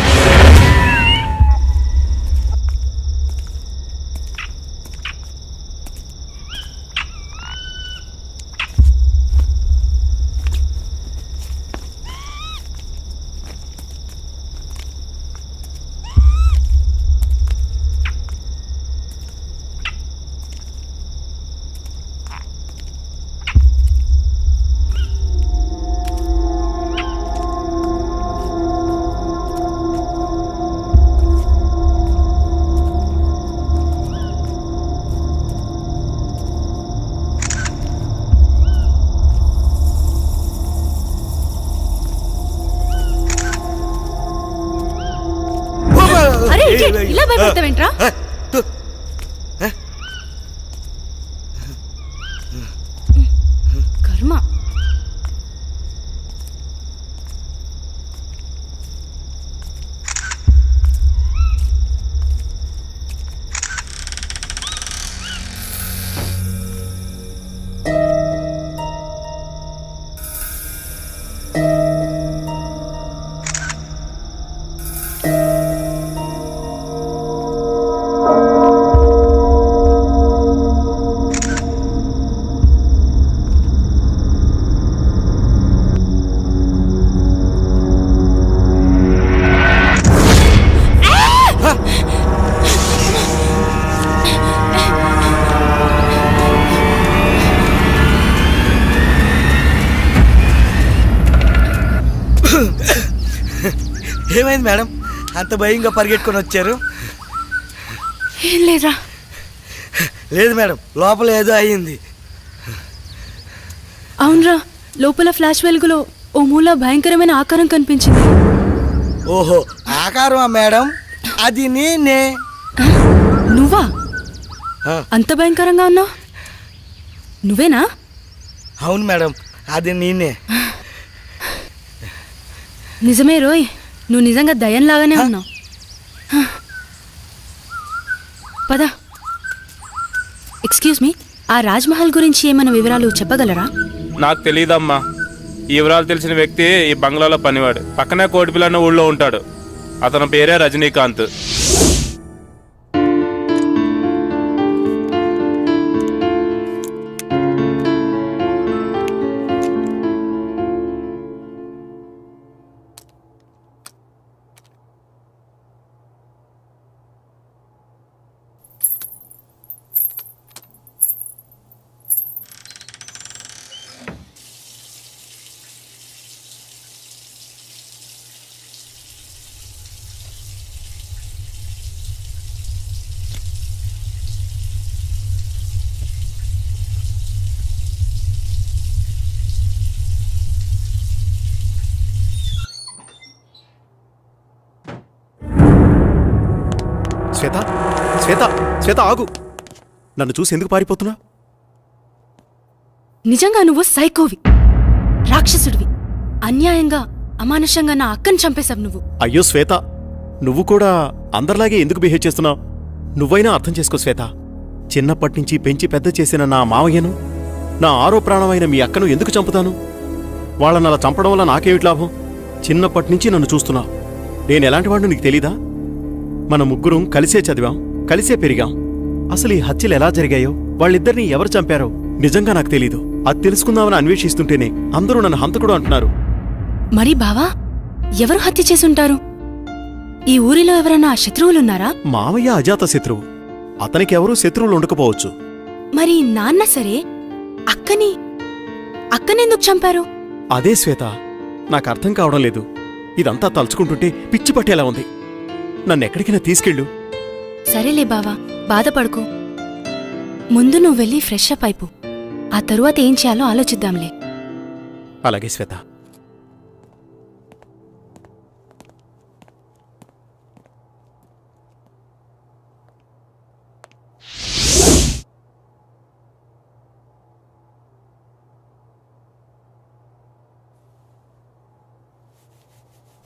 అరే ఇలా భయపడతావేంట్రా? కర్మ. ఏమైంది మేడం అంత భయంగా పరిగెట్టుకొని వచ్చారు? ఏం లేదా? లేదు మేడం, లోపల ఏదో అయ్యింది. అవునరా, లోపల ఫ్లాష్ వెలుగులో ఓ మూల భయంకరమైన ఆకారం కనిపించింది. ఓహో, ఆకారమా మేడం? అది నేనే. నువ్వా? అంత భయంకరంగా ఉన్నావు? నువ్వేనా? అవును మేడం, అది నేనే. నిజమే రోయ్, నువ్వు నిజంగా దయ్యంలాగానే ఉన్నావు. పద. ఎక్స్క్యూజ్ మీ, ఆ రాజ్మహల్ గురించి ఏమైనా వివరాలు చెప్పగలరా? నాకు తెలియదమ్మా. ఈ వివరాలు తెలిసిన వ్యక్తి ఈ బంగ్లాలో పనివాడు. పక్కనే కోటిపిల్ల అన్న ఊళ్ళో ఉంటాడు. అతని పేరే రజనీకాంత్. శ్వేత, శ్వేత, శ్వేత ఆగు. నన్ను చూసి ఎందుకు పారిపోతున్నా? నిజంగా నువ్వు సైకోవి, రాక్షసుడివి. అన్యాయంగా అమానుషంగా నా అక్కని చంపేశావు నువ్వు. అయ్యో శ్వేత, నువ్వు కూడా అందరిలాగే ఎందుకు బిహేవ్ చేస్తున్నావు? నువ్వైనా అర్థం చేసుకో శ్వేత. చిన్నప్పటి నుంచి పెంచి పెద్ద చేసిన నా మావయ్యను, నా ఆరో ప్రాణమైన మీ అక్కను ఎందుకు చంపుతాను? వాళ్ళని అలా చంపడం వల్ల నాకేమిటి లాభం? చిన్నప్పటి నుంచి నన్ను చూస్తున్నావు. నేను ఎలాంటి వాడిని నీకు తెలీదా? మన ముగ్గురం కలిసే చదివాం, కలిసే పెరిగాం. అసలు ఈ హత్యలు ఎలా జరిగాయో, వాళ్ళిద్దరినీ ఎవరు చంపారో నిజంగా నాకు తెలీదు. అది తెలుసుకుందామని అన్వేషిస్తుంటేనే అందరూ నన్ను హంతకుడు అంటున్నారు. మరి బావా, ఎవరు హత్య చేసుంటారు? ఈ ఊరిలో ఎవరన్నా శత్రువులున్నారా? మావయ్య అజాత శత్రువు. అతనికి ఎవరూ శత్రువులు ఉండకపోవచ్చు. మరి నాన్న సరే, అక్కనెందుకు చంపారు? అదే శ్వేత, నాకు అర్థం కావడం లేదు. ఇదంతా తలుచుకుంటుంటే పిచ్చి పట్టేలా ఉంది. నన్నెక్కడికైనా తీసుకెళ్ళు. సరేలే బావా, బాధపడుకో. ముందు నువ్వు వెళ్ళి ఫ్రెష్ అప్ అయిపో. ఆ తరువాత ఏం చేయాలో ఆలోచిద్దాంలే. అలాగే శ్వేత.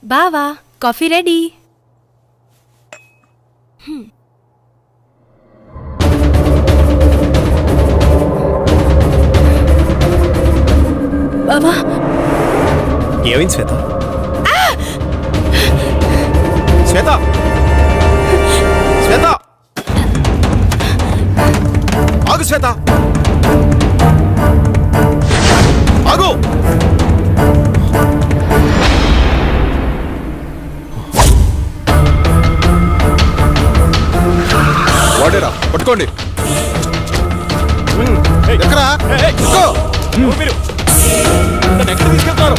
బావా, కాఫీ రెడీ. బావా, ఏమైంది శ్వేత? శ్వేత, శ్వేత, ఆగు శ్వేత, ఆగు. వాడేరా, పట్టుకోండి. ఎక్కడా? మీరు నన్ను ఎక్కడ తీసుకెళ్తారు?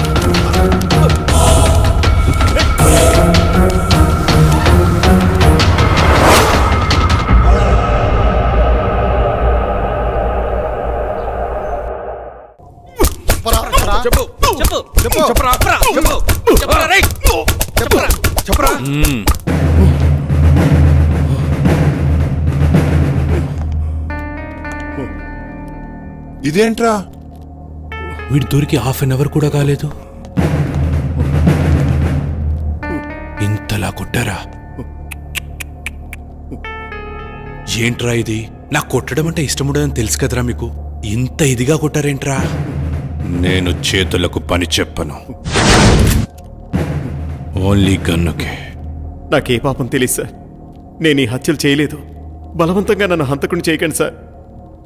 చెప్పు, చెప్పు, చెప్పు, చెప్పరా, చెప్పు, చెప్పరా, రేయ్, చెప్పరా, చెప్పరా. ఇదేంట్రా? వీడి దొరికి హాఫ్ అన్ అవర్ కూడా కాలేదు, ఇంతలా కొట్టారా? ఏంట్రా ఇది? నాకు కొట్టడం అంటే ఇష్టం ఉండదని తెలుసు కదరా మీకు. ఇంత ఇదిగా కొట్టారేంట్రా? నేను చేతులకు పని చెప్పను, ఓన్లీ గన్నుకే. నాకే పాపం తెలియదు సార్. నేను ఈ హత్యలు చేయలేదు. బలవంతంగా నన్ను హంతకుని చేయకండి సార్.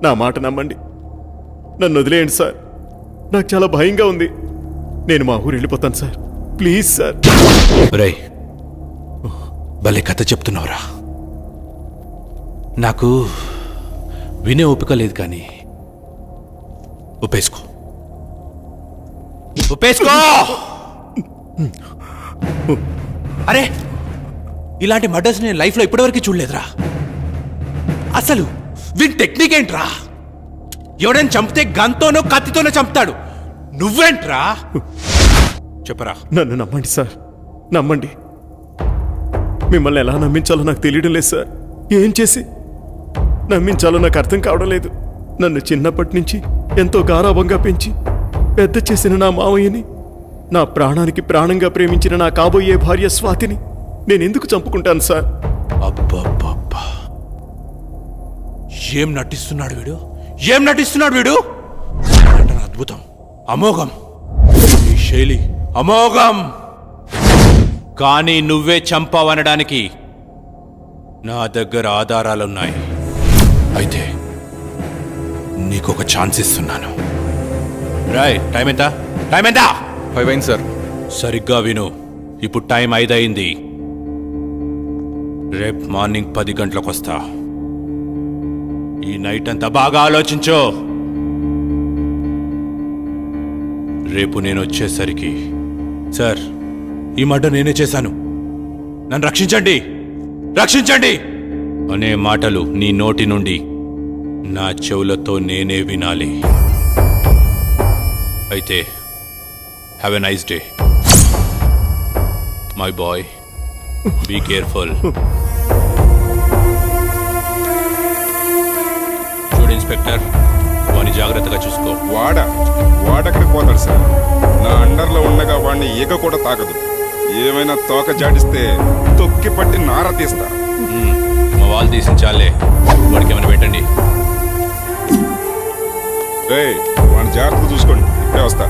నా మాట నమ్మండి. నన్ను వదిలేయండి సార్. నాకు చాలా భయంగా ఉంది. నేను మా ఊరు వెళ్ళిపోతాను సార్. Please sir. రై, భలే కథ చెప్తున్నావురా. నాకు వినే ఓపిక లేదు, కానీ ఒప్పేసుకో, ఒప్పేసుకో. అరే ఇలాంటి మర్డర్స్ నేను లైఫ్లో ఇప్పటివరకు చూడలేదురా. అసలు వీని టెక్నిక్ ఏంట్రా? ఎవడైనా చంపితే గన్తోనో కత్తితోనో చంపుతాడు, నువ్వేంట్రా? చెప్పరా. నన్ను నమ్మండి సార్, నమ్మండి. మిమ్మల్ని ఎలా నమ్మించాలో నాకు తెలియడం లేదు సార్. ఏం చేసి నమ్మించాలో నాకు అర్థం కావడం లేదు. నన్ను చిన్నప్పటి నుంచి ఎంతో గారాభంగా పెంచి పెద్ద చేసిన నా మావయ్యని, నా ప్రాణానికి ప్రాణంగా ప్రేమించిన నా కాబోయే భార్య స్వాతిని నేనెందుకు చంపుకుంటాను సార్? అబ్బబ్బబ్బా, ఏం నటిస్తున్నాడు వీడు, ఏం నటిస్తున్నాడు వీడు! నటన అద్భుతం, అమోఘం, ఈ శైలి అమోఘం. కానీ నువ్వే చంపావనడానికి నా దగ్గర ఆధారాలున్నాయి. అయితే నీకొక ఛాన్స్ ఇస్తున్నాను. రాయ్, టైం ఎంత? టైం ఎంత? 5 అయింది సార్. సరిగ్గా విను, ఇప్పుడు టైం 5 అయింది. రేపు మార్నింగ్ 10 గంటలకు వస్తా. ఈ నైట్ అంతా బాగా ఆలోచించు. రేపు నేను వచ్చేసరికి, సార్ ఈ మర్డర్ నేనే చేశాను, నన్ను రక్షించండి, రక్షించండి అనే మాటలు నీ నోటి నుండి నా చెవులతో నేనే వినాలి. అయితే have a nice day my boy, be careful. చూడు ఇన్స్పెక్టర్, వాడిని జాగ్రత్తగా చూసుకో. వాడెక్కడికి పోతాడు సార్? నా అండర్లో ఉండగా వాడిని ఈగ కూడా తాకదు. ఏమైనా తోక జాడిస్తే తొక్కి పట్టి నార తీస్తా. మా వాళ్ళు తీసించాలే, వాడికి ఏమైనా పెట్టండి. వాడిని జాగ్రత్తగా చూసుకోండి, ఇప్పుడే వస్తా.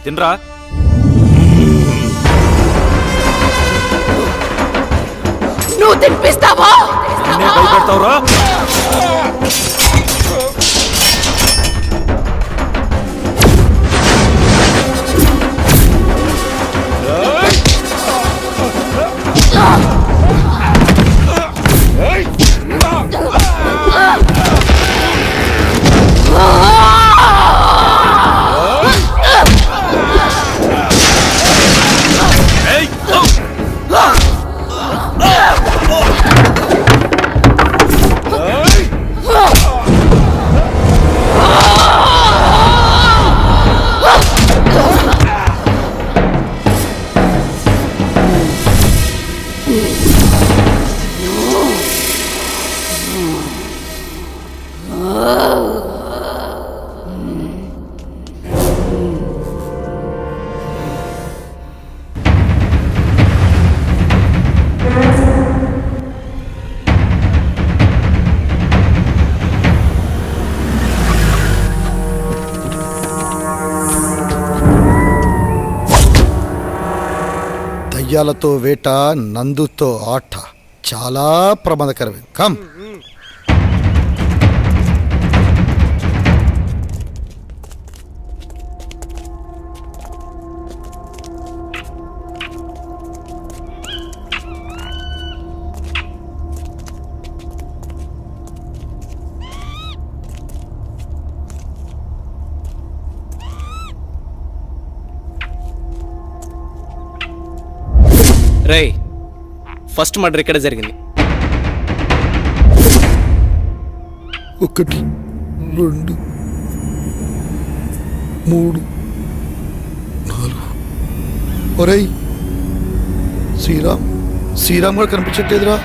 తినరా. నువ్వు తినిపిస్తావా? భయపెడతావురా? దయ్యాలతో వేట, నందుతో ఆట చాలా ప్రమాదకరమే. కమ్. రేయ్, ఫస్ట్ మర్డర్ ఇక్కడ జరిగింది. 1 2 3 4. ఒరేయ్, శ్రీరామ్ కూడా కనిపించట్లేదురా.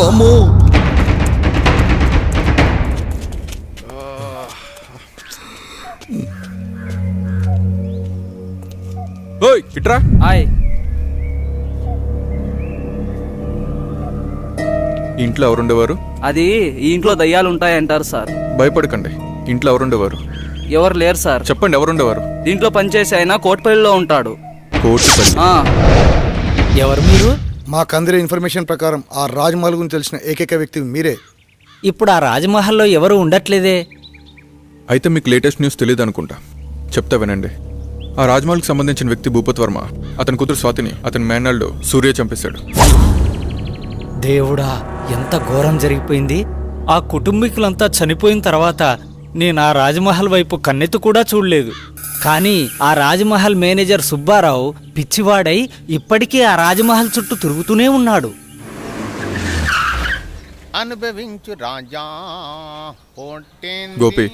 అమ్మో, ఓయ్ ఇట్రా. హాయ్. ఇంట్లో ఎవరుండేవారు? అది ఈ ఇంట్లో దయ్యాలు ఉంటాయంటారు సార్. భయపడకండి. ఇంట్లో ఎవరుండేవారు? ఎవరు లేరు సార్. చెప్పండి, ఎవరుండేవారు? దీంట్లో పనిచేసి ఆయన కోట్పల్లిలో ఉంటాడు. కోటిపల్లి. ఎవరు మీరు? మాకు అందిన ఇన్ఫర్మేషన్ ప్రకారం ఆ రాజ్మహల్ గురించి తెలిసిన ఏకైక వ్యక్తి మీరే. ఇప్పుడు ఆ రాజమహల్లో ఎవరు ఉండట్లేదే. అయితే మీకు లేటెస్ట్ న్యూస్ తెలియదు అనుకుంటా. చెప్తా వినండి. ఆ రాజ్మహల్కి సంబంధించిన వ్యక్తి భూపత్ వర్మ, అతని కూతురు స్వాతిని అతని మేనల్డ్ సూర్య చంపేశాడు. దేవుడా, ఎంత ఘోరం జరిగిపోయింది. ఆ కుటుంబీకులంతా చనిపోయిన తర్వాత నేను ఆ రాజమహల్ వైపు కన్నెత్తు కూడా చూడలేదు. కానీ ఆ రాజమహల్ మేనేజర్ సుబ్బారావు పిచ్చివాడై ఇప్పటికీ ఆ రాజమహల్ చుట్టూ తిరుగుతూనే ఉన్నాడు. అనుభవించు రాజా. గోపి,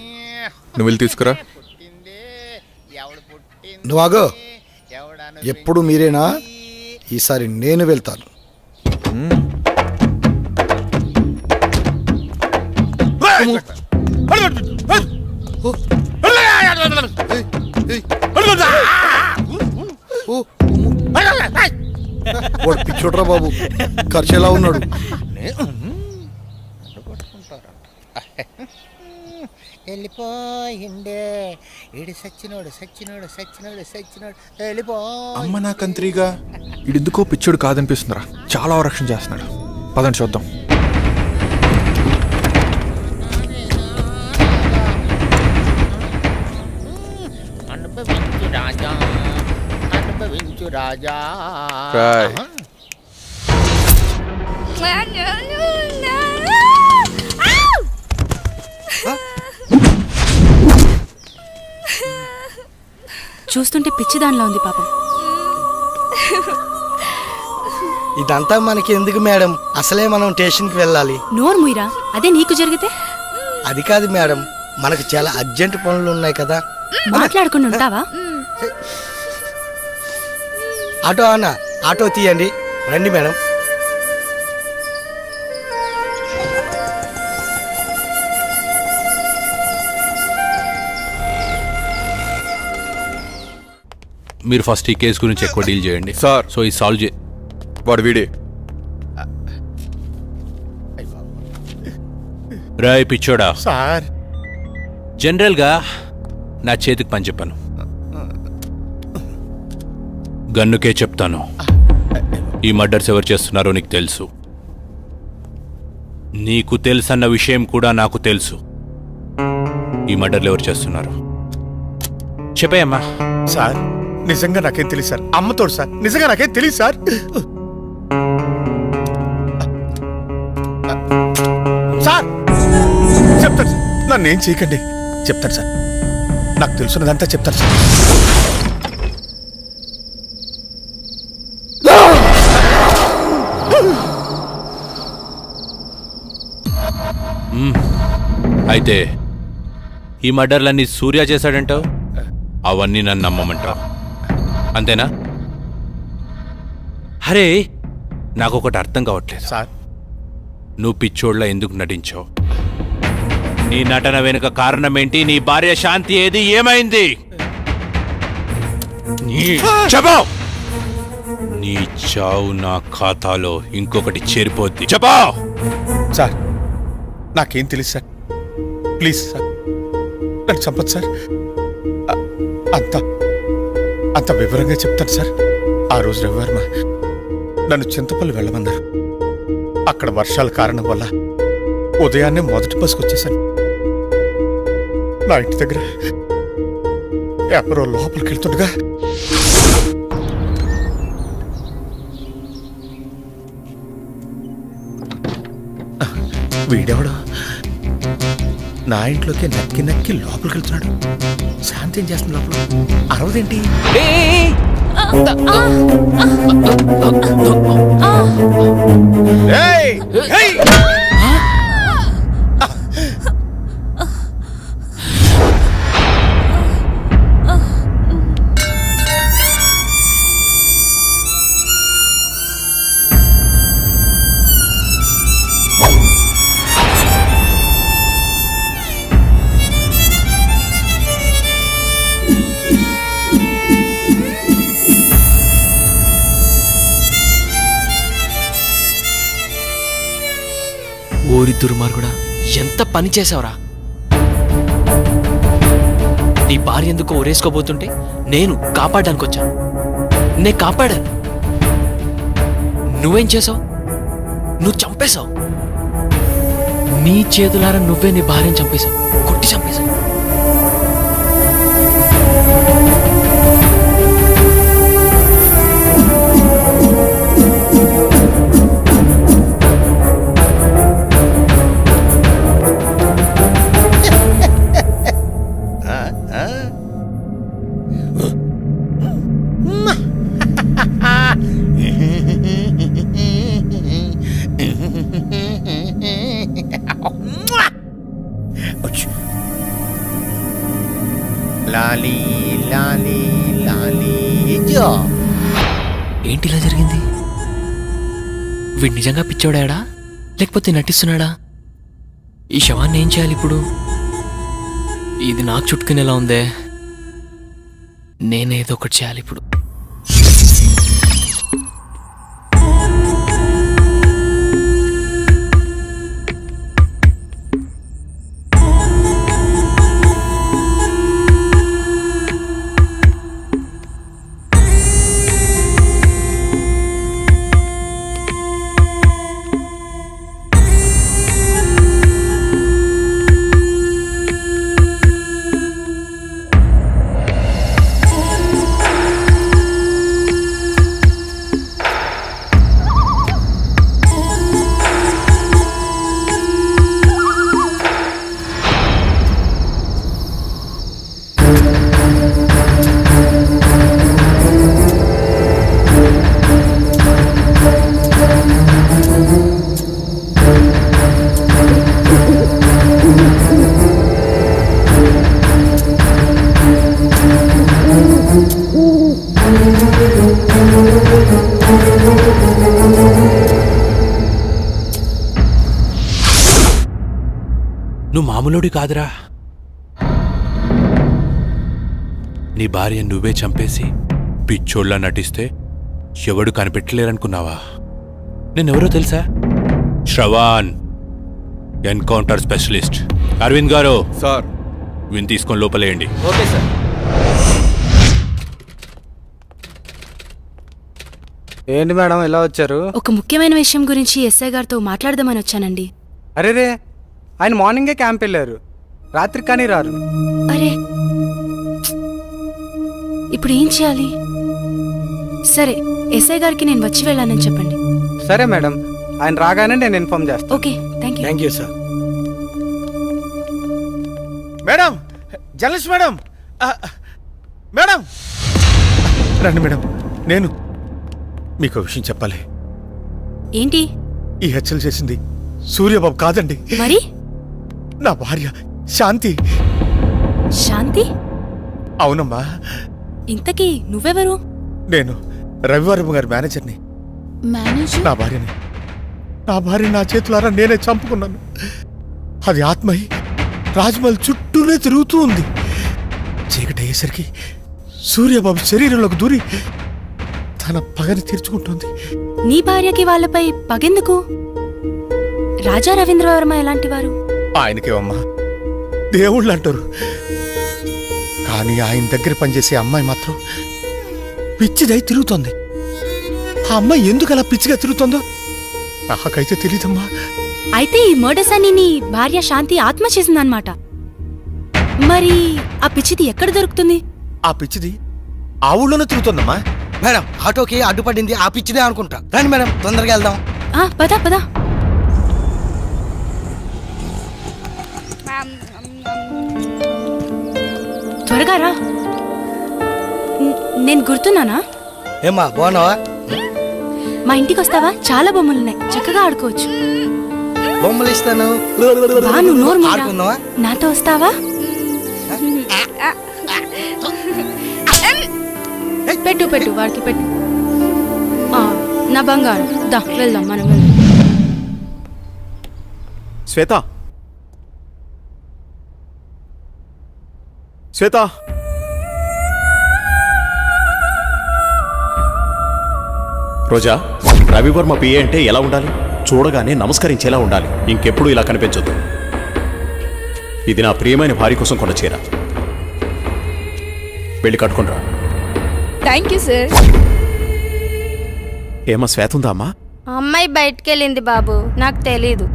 నువ్వు వెళ్ళి తీసుకురా. నువ్వాగో. ఎప్పుడు మీరేనా? ఈసారి నేను వెళ్తాను. వాడు పిచ్చోడ్రా బాబు, ఖర్చు ఎలా ఉన్నాడు? వెళ్ళిపోయిండే ఇడి సచ్చినోడు సచ్చినోడు సచ్చినోడు సచ్చినోడు వెళ్ళిపో. అమ్మ నా కంత్రిగా, ఇడెందుకో పిచ్చోడు కాదనిపిస్తుందిరా. చాలా రక్షణ చేస్తున్నాడు. పదండి చూద్దాం. అనుభవించు రాజా, అనుభవించు రాజా. చూస్తుంటే పిచ్చిదానిలా ఉంది పాపం. ఇదంతా మనకి ఎందుకు మేడం? అసలే మనం స్టేషన్కి వెళ్ళాలి. నోరు ముయిరా, అదే నీకు జరిగితే? అది కాదు మేడం, మనకు చాలా అర్జెంట్ పనులు ఉన్నాయి కదా. మాట్లాడుకుని ఉంటావా? ఆటో అన్న, ఆటో తీయండి. రండి మేడం. మీరు ఫస్ట్ ఈ కేసు గురించి ఎక్కువ డీల్ చేయండి సార్. సో ఈ సాల్వ్ చే. వాడు వీడే. రాయ్ పిచ్చోడా సార్, జనరల్గా నా చేతికి పని చెప్పాను, గన్నుకే చెప్తాను. ఈ మర్డర్స్ ఎవరు చేస్తున్నారో నీకు తెలుసు, నీకు తెలుసన్న విషయం కూడా నాకు తెలుసు. ఈ మర్డర్లు ఎవరు చేస్తున్నారు చెప్పేయమ్మా. సార్ నిజంగా నాకేం తెలియదు సార్. అమ్మతోడు సార్, నిజంగా నాకేం తెలియదు సార్. సార్ చెప్తాను సార్, నన్ను ఏం చేయకండి. చెప్తాను సార్, నాకు తెలుసున్నదంతా చెప్తాను సార్. అయితే ఈ మర్డర్లన్నీ సూర్య చేశాడంటావు, అవన్నీ నన్ను నమ్మమంటావు అంతేనా? అరే నాకొకటి అర్థం కావట్లేదు సార్. నువ్వు పిచ్చోళ్ళ ఎందుకు నటించావు? నీ నటన వెనుక కారణం ఏంటి? నీ భార్య శాంతి ఏది, ఏమైంది? చెప్పు. నీ చావు నా ఖాతాలో ఇంకొకటి చేరిపోద్ది. చెప్పు. సార్ నాకేం తెలియదు సార్. ప్లీజ్ సార్, నన్ను చంపదు సార్. అంత అంత వివరంగా చెప్తాను సార్. ఆ రోజు రవివర్మ నన్ను చింతపల్లి వెళ్ళమన్నారు. అక్కడ వర్షాల కారణం వల్ల ఉదయాన్నే మొదటి బస్సుకు వచ్చేసాను. నా ఇంటి దగ్గర ఎవరో లోపలికి వెళ్తుండగా వీడెవడో నా ఇంట్లోకి నక్కి నక్కి లోపలికి వెళ్తున్నాడు. శాంతి ఏం చేస్తుంది లోపల? అరవదేంటి? ఓరి దుర్మార్గుడా, ఎంత పని చేసావురా! నీ భార్య ఎందుకో ఊరేసుకోబోతుంటే నేను కాపాడడానికి వచ్చాను. నేను కాపాడాను. నువ్వేం చేసావు? నువ్వు చంపేశావు. నీ చేతులారా నువ్వే నీ భార్యను చంపేశావు, కొట్టి చంపేశావు. లాలీ లాలీ లాలీ జో. ఏంటి ఇలా జరిగింది? వీడు నిజంగా పిచ్చోడాడా లేకపోతే నటిస్తున్నాడా? ఈ శవాన్ని ఏం చేయాలి ఇప్పుడు? ఇది నాకు చుట్టుకునేలా ఉందే. నేనేదో ఒకటి చేయాలి ఇప్పుడు. నువ్వు మామూలుడి కాదురా. నీ భార్య నువ్వే చంపేసి పిచ్చోళ్ళ నటిస్తే ఎవడు కనిపెట్టలేరనుకున్నావా? నేనెవరో తెలుసా? Shravan, encounter specialist. అరవింద్ గారు సార్, విని తీసుకొని లోపలేయండి. Okay sir. ఏంటి మేడం ఎలా వచ్చారు? ఒక ముఖ్యమైన విషయం గురించి ఎస్ఐ గారితో మాట్లాడదామని వచ్చానండి. అరేరే, ఆయన మార్నింగే క్యాంప్ వెళ్ళారు, రాత్రి కానీ రారు. అరే, ఇప్పుడు ఏం చేయాలి? సరే, ఎస్ఐ గారికి నేను వచ్చి వెళ్ళానని చెప్పండి. సరే మేడం, ఆయన రాగానే నేను ఇన్ఫార్మ్ చేస్తాను. Okay, thank you. Thank you sir. Madam, journalist madam, madam రండి మేడం. నేను మీకు విషయం చెప్పాలి. ఏంటి? ఈ హత్యలు చేసింది సూర్యబాబు కాదండి, మరి నా భార్య శాంతి. శాంతి? అవునమ్మా. ఇంతకీ నువ్వెవరు? నేను రవివారం గారి మేనేజర్ని. మేనేజర్? నా భార్య నా చేతులారా నేనే చంపుకున్నాను. అది ఆత్మయి రాజ్మహల్ చుట్టూనే తిరుగుతూ ఉంది. చీకటి అయ్యేసరికి సూర్యబాబు శరీరంలోకి దూరి తన పగని తీర్చుకుంటుంది. నీ భార్యకి వాళ్ళపై పగెందుకు? రాజా రవీంద్రవర్మ ఎలాంటి వారు? ఆయనకేమమ్మా దేవుళ్ళు అంటారు, కానీ ఆయన దగ్గర పనిచేసే అమ్మాయి మాత్రం పిచ్చిదై తిరుగుతోంది. ఆ అమ్మాయి ఎందుకు అలా పిచ్చిగా తిరుగుతుందో నాకైతే తెలీదమ్మా. అయితే ఈ మర్డర్స్ అని నీ భార్య శాంతి ఆత్మ చేసిందన్నమాట. మరి ఆ పిచ్చిది ఎక్కడ దొరుకుతుంది? ఆ పిచ్చిది ఆ ఊళ్ళోనే తిరుగుతుందమ్మా. మేడం, ఆటోకి అడ్డుపడింది ఆ పిచ్చిదే అనుకుంటా. రండి మేడం, తొందరగా వెళ్దాం. పద పద. త్వరగా రా. నేను గుర్తున్నానా? ఏమ్మా, బాగున్నావా? మా ఇంటికి వస్తావా? చాలా బొమ్మలున్నాయి, చక్కగా ఆడుకోవచ్చు. బొమ్మలు ఇస్తాను. బాను, నోరు మూయరా. ఆడుకుందావా? నాతో వస్తావా? పెట్టు పెట్టు, వాడికి పెట్టు. నా బంగారు, దా వెళ్దాం, మనం వెళ్దాం. శ్వేత, శ్వేత, రోజా, రవివర్మ పిఏ అంటే ఎలా ఉండాలి? చూడగానే నమస్కరించేలా ఉండాలి. ఇంకెప్పుడు ఇలా కనిపించొద్దు. ఇది నా ప్రియమైన భార్య కోసం కొన్న చీర. వెళ్ళి కట్టుకుంటా. Thank you sir. ఏమా శ్వేత ఉందా అమ్మా? అమ్మాయి బయటికెళ్ళింది బాబు, నాకు తెలీదు.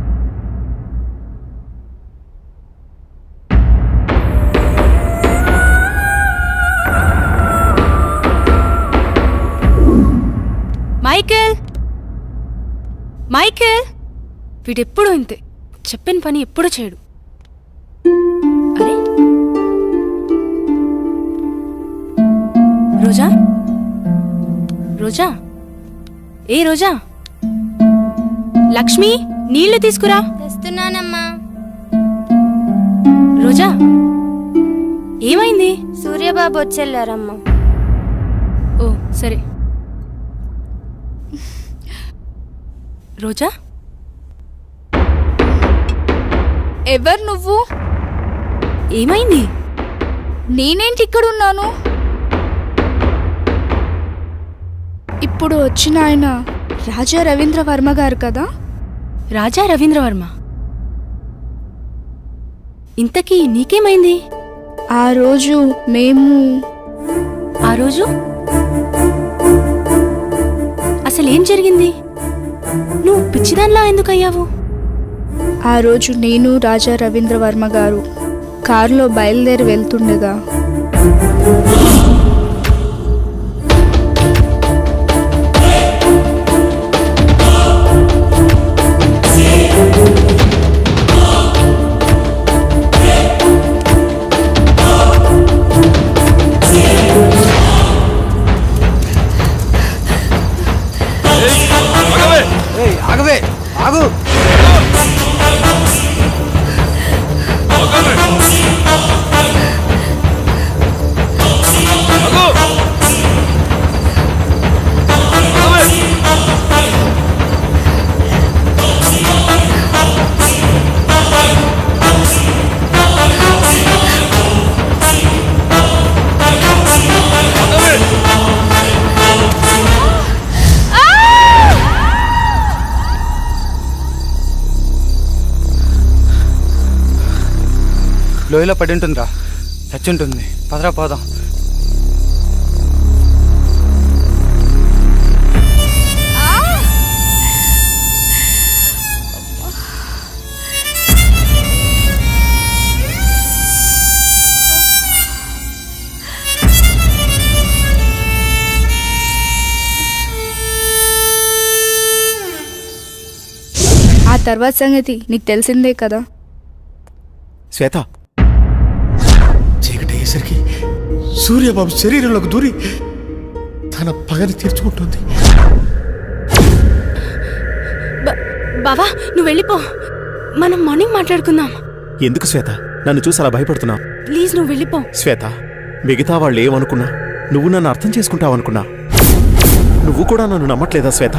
మైకేల్, మైకేల్, వీడెప్పుడు ఇంతే, చెప్పిన పని ఎప్పుడు చేయడు. అరే రోజా, రోజా, ఏ రోజా, లక్ష్మి నీళ్లు తీసుకురా. తెస్తున్నానమ్మా. రోజా, ఏమైంది? సూర్యబాబు వచ్చెళ్ళారమ్మా. ఓ సరే. రోజా, ఎవరు నువ్వు? ఏమైంది? నేనేంటి ఇక్కడున్నాను? ఇప్పుడు వచ్చిన ఆయన రాజా రవీంద్ర వర్మ గారు కదా? రాజా రవీంద్ర వర్మ. ఇంతకీ నీకేమైంది? ఆ రోజు ఆ రోజు అసలేం జరిగింది? నువ్వు పిచ్చిదాన్లా ఎందుకయ్యావు? ఆ రోజు నేను రాజా రవీంద్ర వర్మ గారు కారులో బయలుదేరి వెళ్తుండగా ఆగవే, ఆగు. లోయలో పడి ఉంటుందిరా, చచ్చి ఉంటుంది. పదరా పోదాం. ఆ తర్వాత సంగతి నీకు తెలిసిందే కదా. శ్వేత, చీకటి అయ్యేసరికి సూర్యబాబు శరీరంలోకి దూరి తన పగని తీర్చుకుంటుంది. బావా నువ్వు వెళ్ళిపో, మనం మార్నింగ్ మాట్లాడుకుందాం. ఎందుకు శ్వేత నన్ను చూసి అలా భయపడుతున్నావు? ప్లీజ్ నువ్వు వెళ్ళిపో. శ్వేత, మిగతా వాళ్ళు ఏమనుకున్నా నువ్వు నన్ను అర్థం చేసుకుంటావనుకున్నా. నువ్వు కూడా నన్ను నమ్మట్లేదా శ్వేత?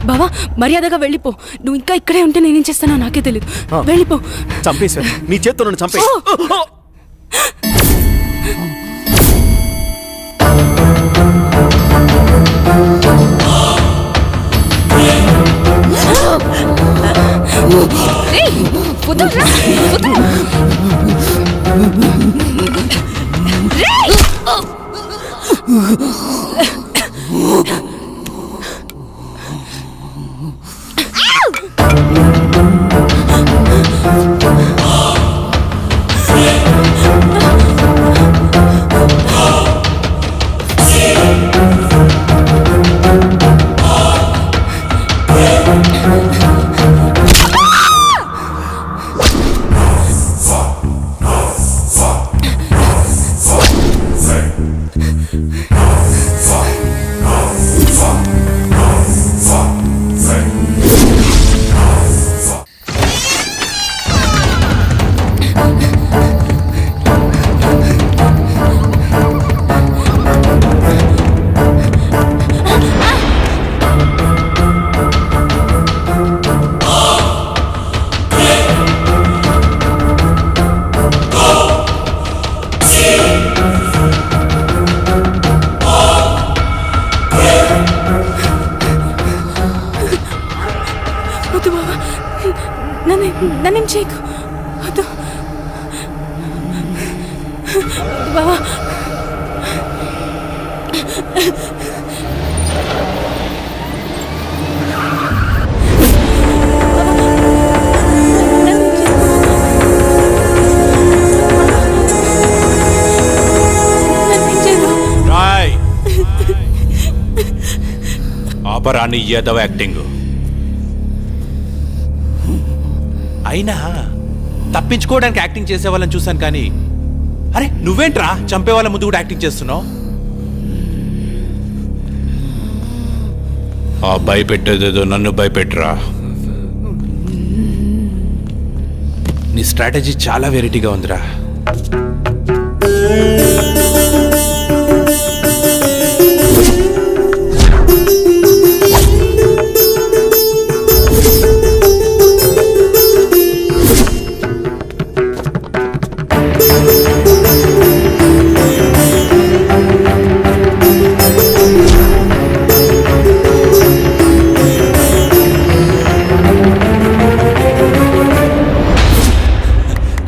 బావా మర్యాదగా వెళ్ళిపో. నువ్వు ఇంకా ఇక్కడే ఉంటే నేనేం చేస్తానో నాకే తెలియదు. వెళ్ళిపో. చంపే శ్వేత, నీ చేత్తో నన్ను చంపే. నన్నేం చేయకు. వద్దు బావా. రాయ్ ఆపరాని యాదవ్ యాక్టింగ్. అయినా తప్పించుకోవడానికి యాక్టింగ్ చేసే వాళ్ళని చూశాను కానీ, అరే నువ్వేంట్రా చంపే వాళ్ళ ముందు కూడా యాక్టింగ్ చేస్తున్నావు? ఆ భయపెట్టేదేదో నన్ను భయపెట్టరా. నీ స్ట్రాటజీ చాలా వెరైటీగా ఉందిరా.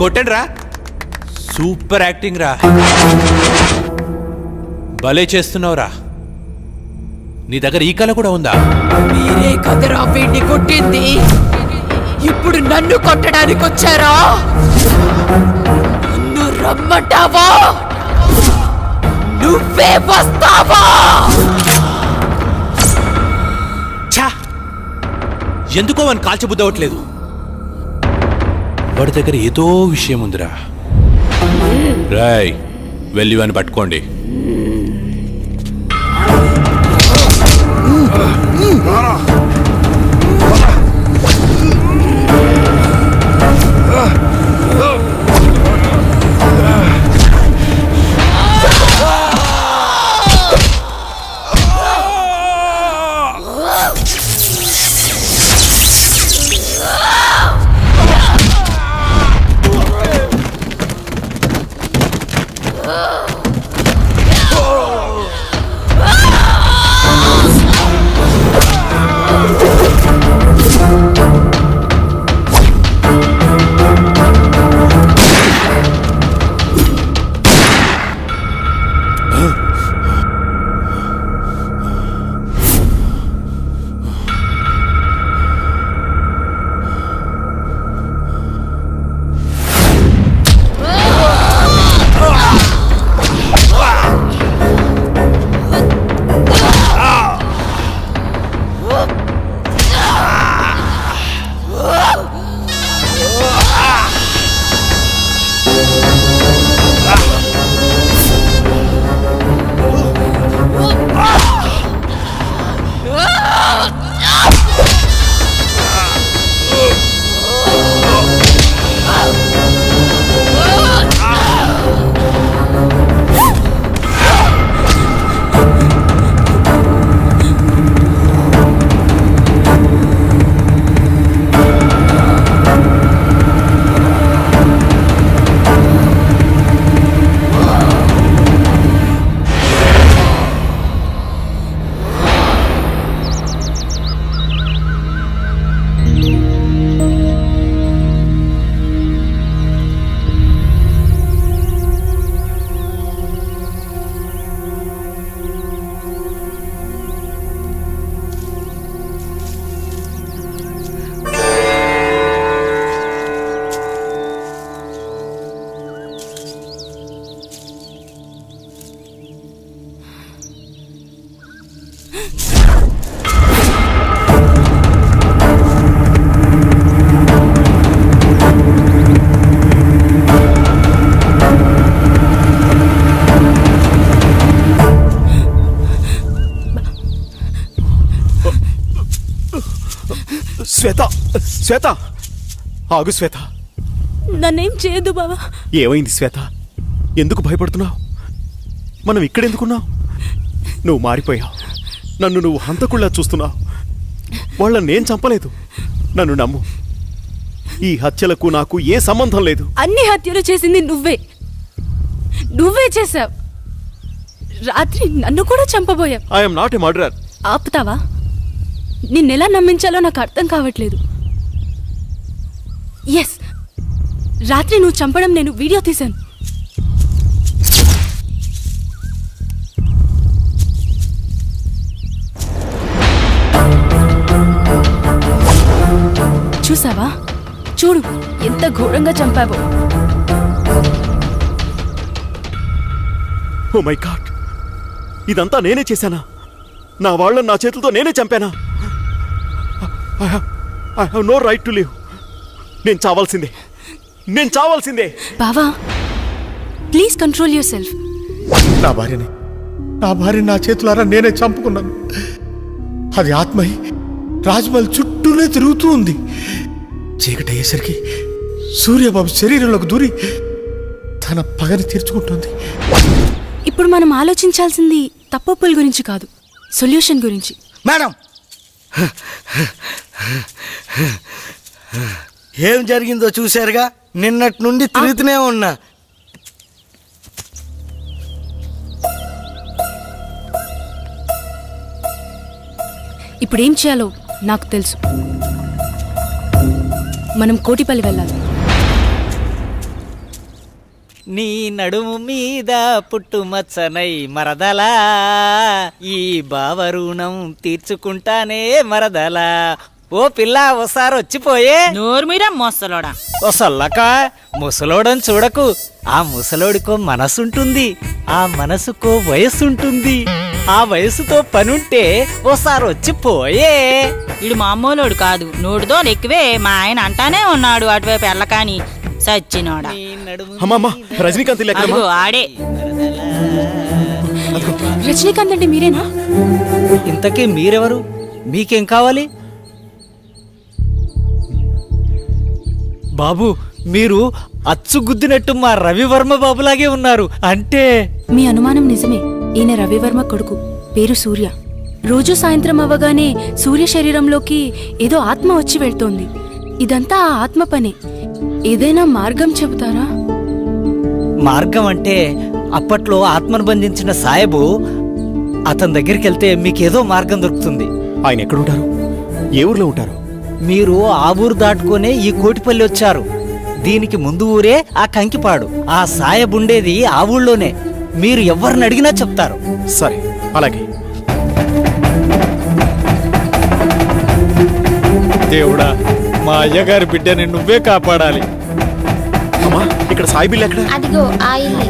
కొట్టండి రా, సూపర్ యాక్టింగ్ రా, భలే చేస్తున్నావురా. నీ దగ్గర ఈ కళ కూడా ఉందా? మీరే కదరా వీడిని కొట్టింది, ఇప్పుడు నన్ను కొట్టడానికి వచ్చారా? నన్ను రమ్మంటావా? నువ్వే వస్తావా? ఛా, ఎందుకో వాని కాల్చబుద్దవట్లేదు. వాడి దగ్గర ఏదో విషయం ఉందిరా. రాయ్ వెళ్ళి వాని పట్టుకోండి. శ్వేత, శ్వేత, ఆగు శ్వేత. నన్నేం చేయదు బావా. ఏమైంది శ్వేత? ఎందుకు భయపడుతున్నావు? మనం ఇక్కడెందుకున్నావు? నువ్వు మారిపోయావు. నన్ను నువ్వు హంతకుళ్ళా చూస్తున్నావు. వాళ్ళని నేను చంపలేదు. నన్ను నమ్ము. ఈ హత్యలకు నాకు ఏ సంబంధం లేదు. అన్ని హత్యలు చేసింది నువ్వే. నువ్వే చేశావు. రాత్రి నన్ను కూడా చంపబోయావు. I'm not a murderer. ఆపుతావా? నిన్నెలా నమ్మించాలో నాకు అర్థం కావట్లేదు. ఎస్, రాత్రి నువ్వు చంపడం నేను వీడియో తీశాను. చూసావా? చూడు ఎంత ఘోరంగా చంపావో. ఓ మై గాడ్, ఇదంతా నేనే చేశానా? నా వాళ్ళని నా చేతులతో నేనే చంపానా? I have no right to live. నేను చావాల్సిందే. బావా, ప్లీజ్ కంట్రోల్ యువర్ సెల్ఫ్. నా భార్యని నా చేతులారా నేనే చంపుకున్నాను. అది ఆత్మయి రాజ్మహల్ చుట్టూనే తిరుగుతూ ఉంది. చీకటి అయ్యేసరికి సూర్యబాబు శరీరంలోకి దూరి తన పగని తీర్చుకుంటుంది. ఇప్పుడు మనం ఆలోచించాల్సింది తప్పొప్పుల గురించి కాదు, సొల్యూషన్ గురించి. మేడం, ఏం జరిగిందో చూశారుగా. నిన్నటి నుండి తిరుగుతూనే ఉన్నా. ఇప్పుడు ఏం చేయాలో నాకు తెలుసు. మనం కోటిపల్లి వెళ్ళాలి. నీ నడుము మీద పుట్టుమచ్చనై మరదలా, ఈ బావరుణం తీర్చుకుంటానే మరదలా. ఓ పిల్ల ఒకసారి వచ్చిపోయే. నోరు మీరా మోసలోడా. ఓ సల్లక, ముసలోడని చూడకు. ఆ ముసలోడికో మనసుంటుంది, ఆ మనసుకో వయసుంటుంది. ఆ వయసుతో పనుంటే ఓసారి వచ్చిపోయే. ఇడు మామూలోడు కాదు, నోటితో ఎక్కువే. మా ఆయన అంటానే ఉన్నాడు అటువైపు ఎల్లకాని సచ్చినోడా. అమ్మమ్మ, రజనీకాంత్ అదిగో ఆడే. రజనీకాంత్ అంటే మీరేనా? ఇంతకీ మీరెవరు? మీకేం కావాలి? బాబు, మీరు అచ్చుగుద్దినట్టు మా రవివర్మ బాబులాగే ఉన్నారు. అంటే మీ అనుమానం నిజమే. ఈయన రవివర్మ కొడుకు, పేరు సూర్య. రోజు సాయంత్రం అవ్వగానే సూర్య శరీరంలోకి ఏదో ఆత్మ వచ్చి వెళ్తోంది. ఇదంతా ఆ ఆత్మ పనే. ఏదైనా మార్గం చెబుతారా? మార్గం అంటే అప్పట్లో ఆత్మను బంధించిన సాయబు, అతని దగ్గరికి వెళ్తే మీకేదో మార్గం దొరుకుతుంది. ఆయన ఎక్కడుంటారు? ఏ ఊర్లో ఉంటారు? మీరు ఆ ఊరు దాటుకునే ఈ కోటిపల్లి వచ్చారు. దీనికి ముందు ఊరే ఆ కంకిపాడు. ఆ సాయబుండేది ఆ ఊళ్ళోనే. మీరు ఎవరిని అడిగినా చెప్తారు. సరే, అలాగే. దేవుడా, మా అయ్యగారి బిడ్డని నువ్వే కాపాడాలి. అమ్మా, ఇక్కడ సాయి బిల్ ఎక్కడ? అదిగో ఆ ఇల్లే.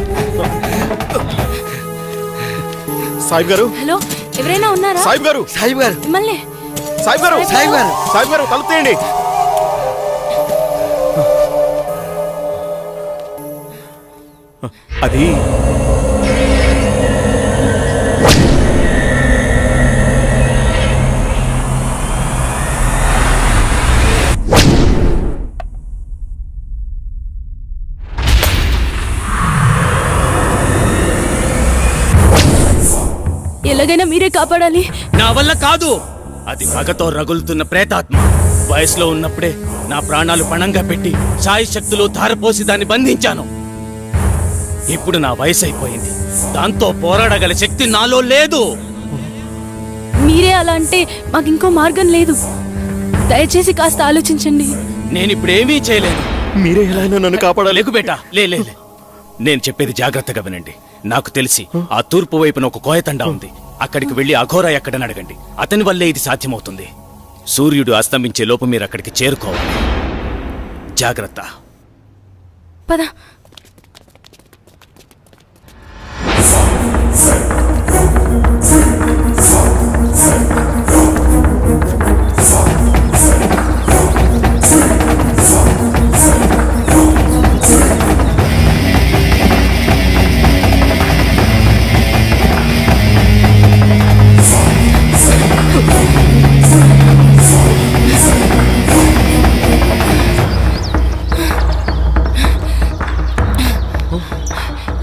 సాయిబ్ గారు. హలో, ఎవరైనా ఉన్నారా? సాయిబ్ గారు. మిమ్మల్ని. సాయిబ్ గారు, తలుపు తీయండి. అది ఎలాగైనా మీరే కాపాడాలి. నా వల్ల కాదు. అది పగతో రగులుతున్న ప్రేతాత్మ. వయసులో ఉన్నప్పుడే నా ప్రాణాలు పణంగా పెట్టి సాయి శక్తులు ధారపోసి దాన్ని బంధించాను. ఇప్పుడు నా వయసు అయిపోయింది. దాంతో పోరాడగల శక్తి నాలో లేదు. మీరే అలా అంటే మాకు ఇంకో మార్గం లేదు. దయచేసి కాస్త ఆలోచించండి. నేనిప్పుడేమీ చేయలేను. మీరే ఎలా అయినా నన్ను కాపాడాలి. లేకు బేటా, లే. నేను చెప్పేది జాగ్రత్తగా వినండి. నాకు తెలిసి ఆ తూర్పు వైపున ఒక కోయతండా ఉంది. అక్కడికి వెళ్లి అఘోరా ఎక్కడని అడగండి. అతని వల్లే ఇది సాధ్యమవుతుంది. సూర్యుడు అస్తమించే లోపు మీరు అక్కడికి చేరుకోవాలి. జాగ్రత్త. పద.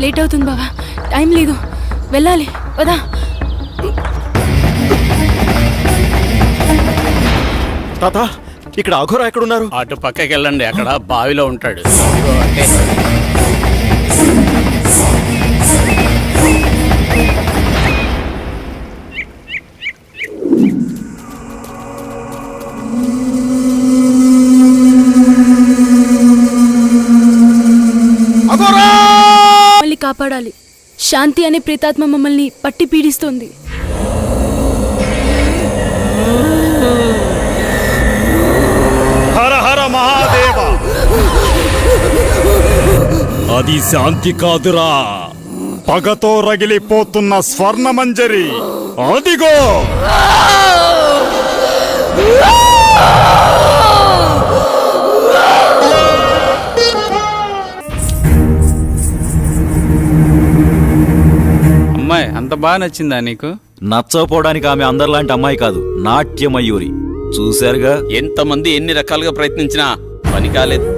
లేట్ అవుతుంది బావా, టైం లేదు, వెళ్ళాలి. పదా. తాత, ఇక్కడ అఘోరా ఎక్కడున్నారు? అటు పక్కకి వెళ్ళండి, అక్కడ బావిలో ఉంటాడు. శాంతి అనే ప్రేతాత్మ మమ్మల్ని పట్టి పీడిస్తోంది. హర హర మహాదేవ! అది శాంతి కాదురా, పగతో రగిలిపోతున్న స్వర్ణమంజరి. అదిగో! అమ్మాయి అంత బాగా నచ్చిందా నీకు? నచ్చకపోవడానికి ఆమె అందరిలాంటి అమ్మాయి కాదు, నాట్యమయూరి. చూశారుగా, ఎంతమంది ఎన్ని రకాలుగా ప్రయత్నించినా పని కాలేదు.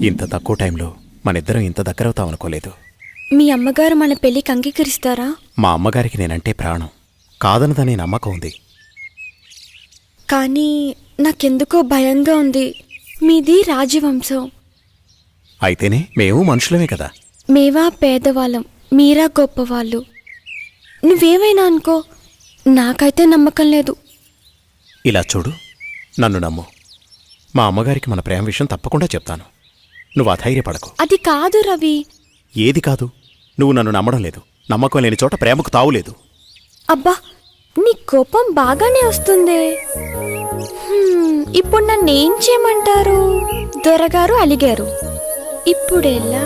ఇంత తక్కువ టైంలో మనిద్దరం ఇంత దగ్గరవుతాం అనుకోలేదు. మీ అమ్మగారు మన పెళ్లికి అంగీకరిస్తారా? మా అమ్మగారికి నేనంటే ప్రాణం, కాదనదనే నమ్మకం ఉంది. కానీ నాకెందుకో భయంగా ఉంది. మీది రాజవంశం. అయితేనే మేము మనుషులమే కదా. మేవా పేదవాళ్ళం, మీరా గొప్పవాళ్ళు. నువ్వేమైనా అనుకో, నాకైతే నమ్మకం లేదు. ఇలా చూడు, నన్ను నమ్ము. మా అమ్మగారికి మన ప్రేమ విషయం తప్పకుండా చెప్తాను. నువ్వు అధైర్యపడకు. అది కాదు రవి. ఏది కాదు? నువ్వు నన్ను నమ్మడం లేదు. నమ్మకం లేని చోట ప్రేమకు తావులేదు. అబ్బా, నీ కోపం బాగానే వస్తుందే. ఇప్పుడు నన్ను ఏం చేయమంటారు? దొరగారు అలిగారు, ఇప్పుడెలా?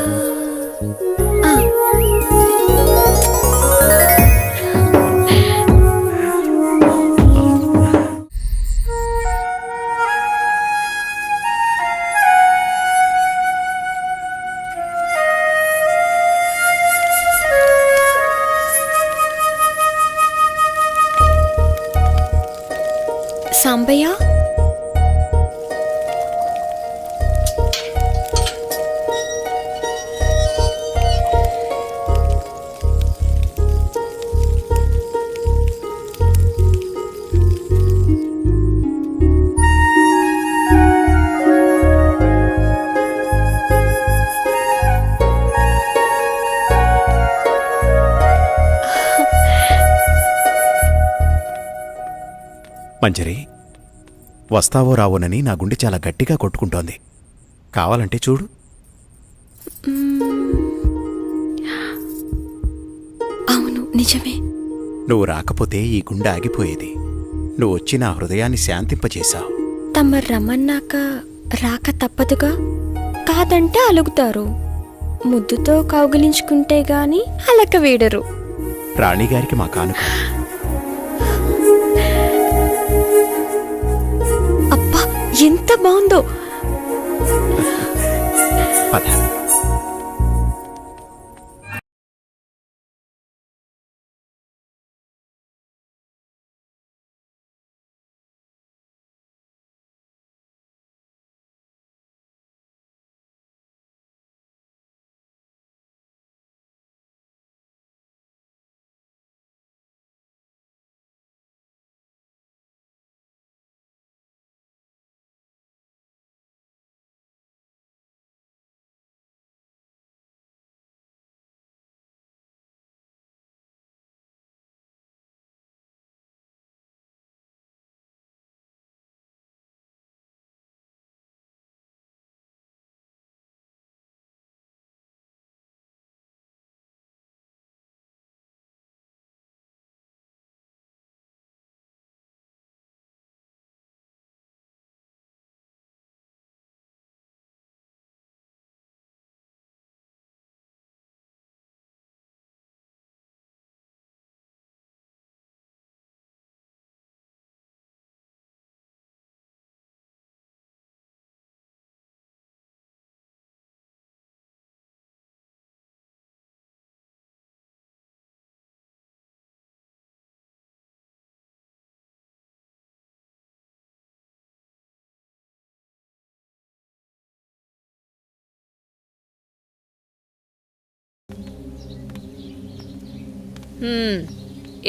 సాంబయ్య, మంజరి, వస్తావో రావోనని నా గుండె చాలా గట్టిగా కొట్టుకుంటోంది. కావాలంటే చూడు. అవును, నిజమే. నువ్వు రాకపోతే ఈ గుండె ఆగిపోయేది. నువ్వు వచ్చి నా హృదయాన్ని శాంతింపచేశావు. తమరు రమ్మన్నాక రాక తప్పదుగా. కాదంటే అలుగుతారు. ముద్దుతో కౌగిలించుకుంటే గాని అలక వేడరు. రాణిగారికి మా కానుక. అబ్బా, ఎంత బాగుందో. పద.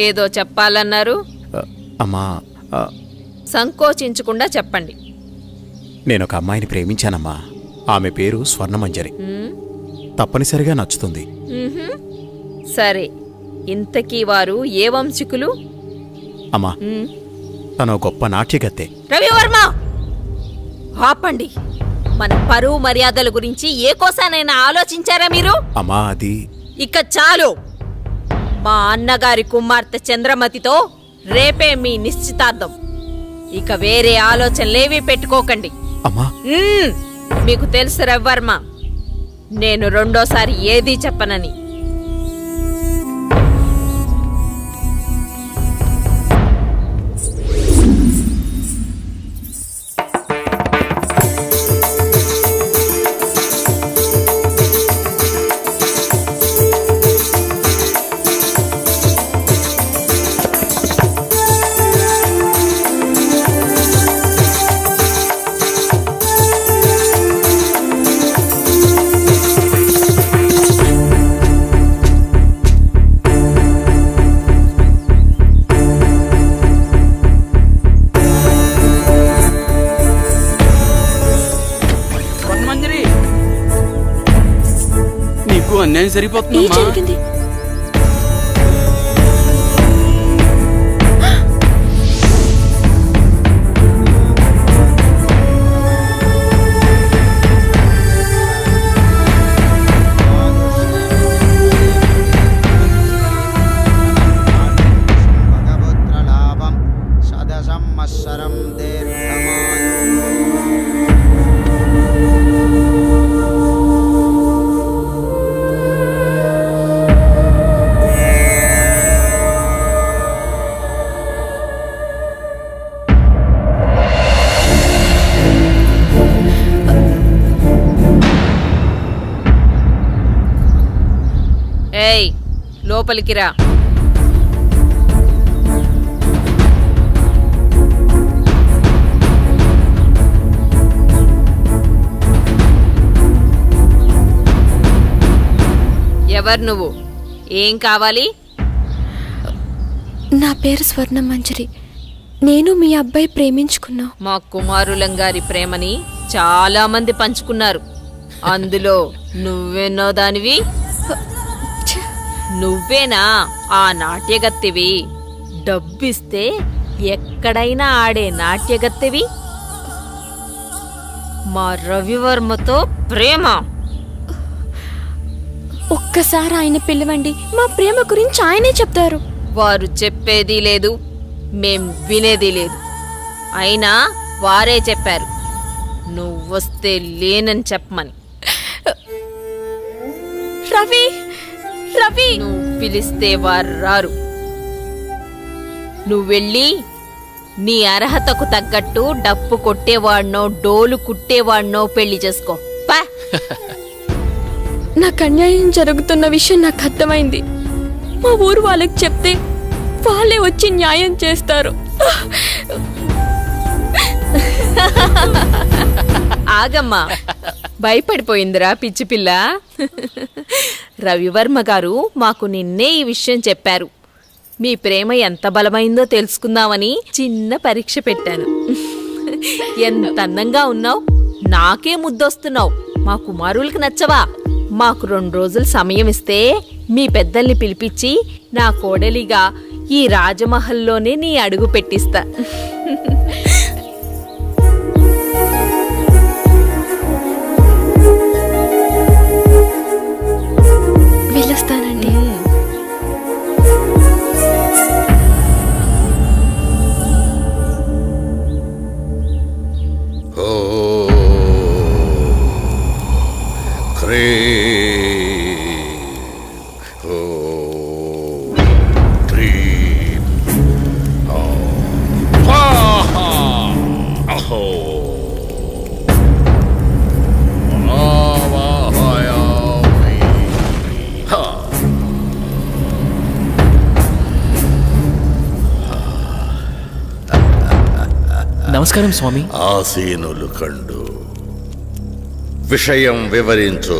ఏదో చెప్పాలన్నారు, అమ్మా సంకోచించకుండా చెప్పండి. నేనొక అమ్మాయిని ప్రేమించానమ్మా. ఆమె పేరు స్వర్ణమంజరి. తప్పనిసరిగా నచ్చుతుంది. సరే, ఇంతకీ వారు ఏ వంశికులు? అమ్మా తను గొప్ప నాట్యగత్తె. రవివర్మ, ఆపండి. మన పరువు మర్యాదల గురించి ఏ కోసానైనా ఆలోచించారా మీరు? అమ్మా అది ఇక చాలు. మా అన్నగారి కుమార్తె చంద్రమతితో రేపే మీ నిశ్చితార్థం. ఇక వేరే ఆలోచనలేవీ పెట్టుకోకండి. అమ్మా మీకు తెలుసు రవివర్మ, నేను రెండోసారి ఏదీ చెప్పనని. నీకు అన్యాయం సరిపోతుందమ్మా. ఏయ్, లోపలికి రా. ఎవరు నువ్వు? ఏం కావాలి? నా పేరు స్వర్ణమంజరి. నేను మీ అబ్బాయి ప్రేమించుకున్నా. మా కుమారులంగారి ప్రేమని చాలా మంది పంచుకున్నారు. అందులో నువ్వెన్నో దానివి. నువ్వేనా ఆ నాట్యగత్తెవి? డబ్బిస్తే ఎక్కడైనా ఆడే నాట్యగత్తెవి? మా రవివర్మతో ప్రేమ? ఒక్కసారి ఆయన పిలవండి, మా ప్రేమ గురించి ఆయనే చెప్తారు. వారు చెప్పేది లేదు, మేం వినేది లేదు. అయినా వారే చెప్పారు నువ్వొస్తే లేనని చెప్పమని. రవి రవి, నువ్వు పిలిస్తే వారు రారు. నువ్వెళ్ళి నీ అర్హతకు తగ్గట్టు డప్పు కొట్టేవాడినో డోలు కుట్టేవాడినో పెళ్లి చేసుకో. నాకు అన్యాయం జరుగుతున్న విషయం నాకు అర్థమైంది. మా ఊరు వాళ్ళకి చెప్తే వాళ్ళే వచ్చి న్యాయం చేస్తారు. ఆగమ్మా, భయపడిపోయిందిరా పిచ్చి పిల్ల. రవివర్మ గారు మాకు నిన్నే ఈ విషయం చెప్పారు. మీ ప్రేమ ఎంత బలమైందో తెలుసుకుందామని చిన్న పరీక్ష పెట్టాను. ఎంత అందంగా ఉన్నావు, నాకే ముద్దొస్తున్నావు. మా కుమారులకు నచ్చవా? మాకు 2 రోజులు సమయం ఇస్తే మీ పెద్దల్ని పిలిపించి నా కోడలిగా ఈ రాజమహల్లోనే నీ అడుగు పెట్టిస్తా. వెళ్ళొస్తానండి. నమస్కారం స్వామి. ఆసీనులు కండు విషయం వివరించు.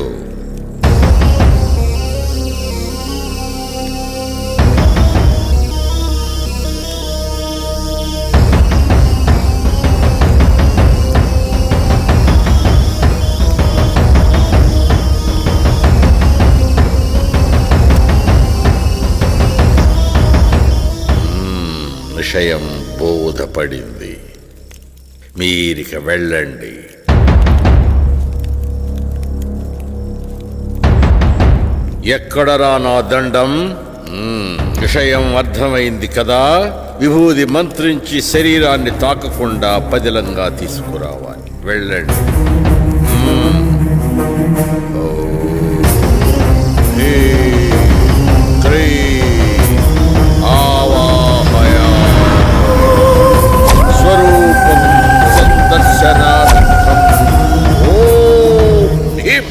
విషయం బోధపడింది. మీరిక వెళ్ళండి. ఎక్కడరా నా దండం? విషయం అర్థమైంది కదా. విభూది మంత్రించి శరీరాన్ని తాకకుండా పదిలంగా తీసుకురావాలి. వెళ్ళండి. స్వరూపం సందర్శనార్థం. ఓం భీం.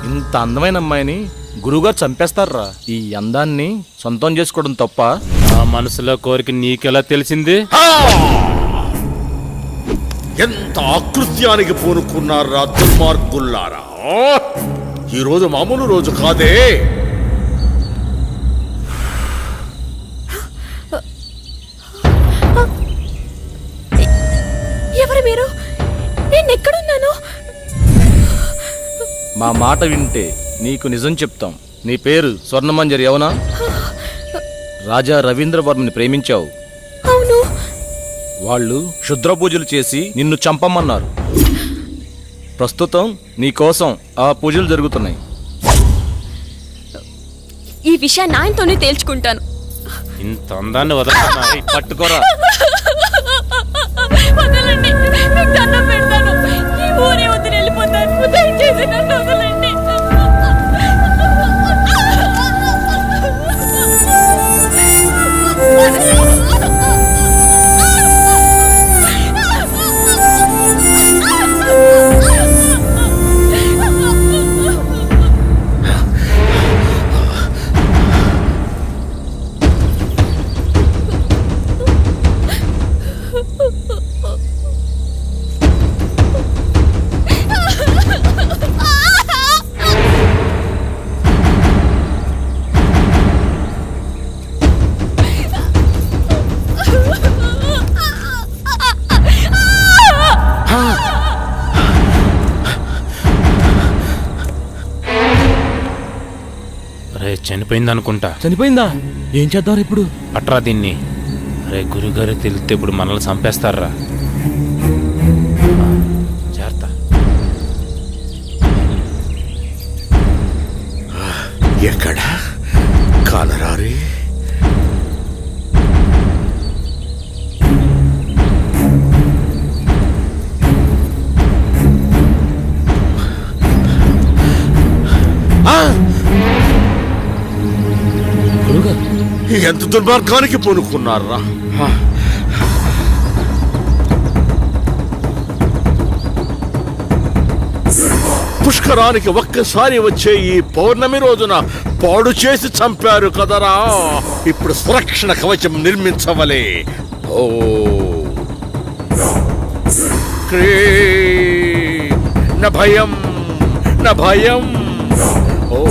ఇంత అందమైన అమ్మాయిని గురువుగారు చంపేస్తారా? ఈ అందాన్ని సొంతం చేసుకోవడం తప్ప? ఆ మనసులో కోరిక నీకెలా తెలిసింది? ఎంత ఆకృత్యానికి పూనుకున్నారా దుర్మార్గుల్లారా! ఈరోజు మామూలు రోజు కాదే. ఎవరు మీరు? నేను ఎక్కడున్నాను? మా మాట వింటే నీకు నిజం చెప్తాం. నీ పేరు స్వర్ణమంజరి అవునా? రాజా రవీంద్రవర్మని ప్రేమించావు. అవును. వాళ్ళు క్షుద్ర పూజలు చేసి నిన్ను చంపమన్నారు. ప్రస్తుతం నీ కోసం ఆ పూజలు జరుగుతున్నాయి. ఈ విషయాన్ని ఆయనతోనే తేల్చుకుంటాను. ఇంత అందాన్ని వదలన్నా పట్టుకోరా. వదలండి, మీకు దండం పెడతాను. ఈ ఊరే వదిలి వెళ్ళిపోతాను. దయచేసి నన్ను వదలండి. అరే చనిపోయింది అనుకుంటా. చనిపోయిందా? ఏం చేద్దాం ఇప్పుడు? పట్రా దీన్ని. అరే గురుగారు తెలిస్తే ఇప్పుడు మనల్ని చంపేస్తారా? జాగ్రత్త. ఎక్కడ కానరారి? ఎంత దుర్మార్గానికి పూనుకున్నారా! పుష్కరానికి ఒక్కసారి వచ్చే ఈ పౌర్ణమి రోజున పాడు చేసి చంపారు కదరా. ఇప్పుడు సురక్షణ కవచం నిర్మించవలే. ఓ న భయం న భయం. ఓ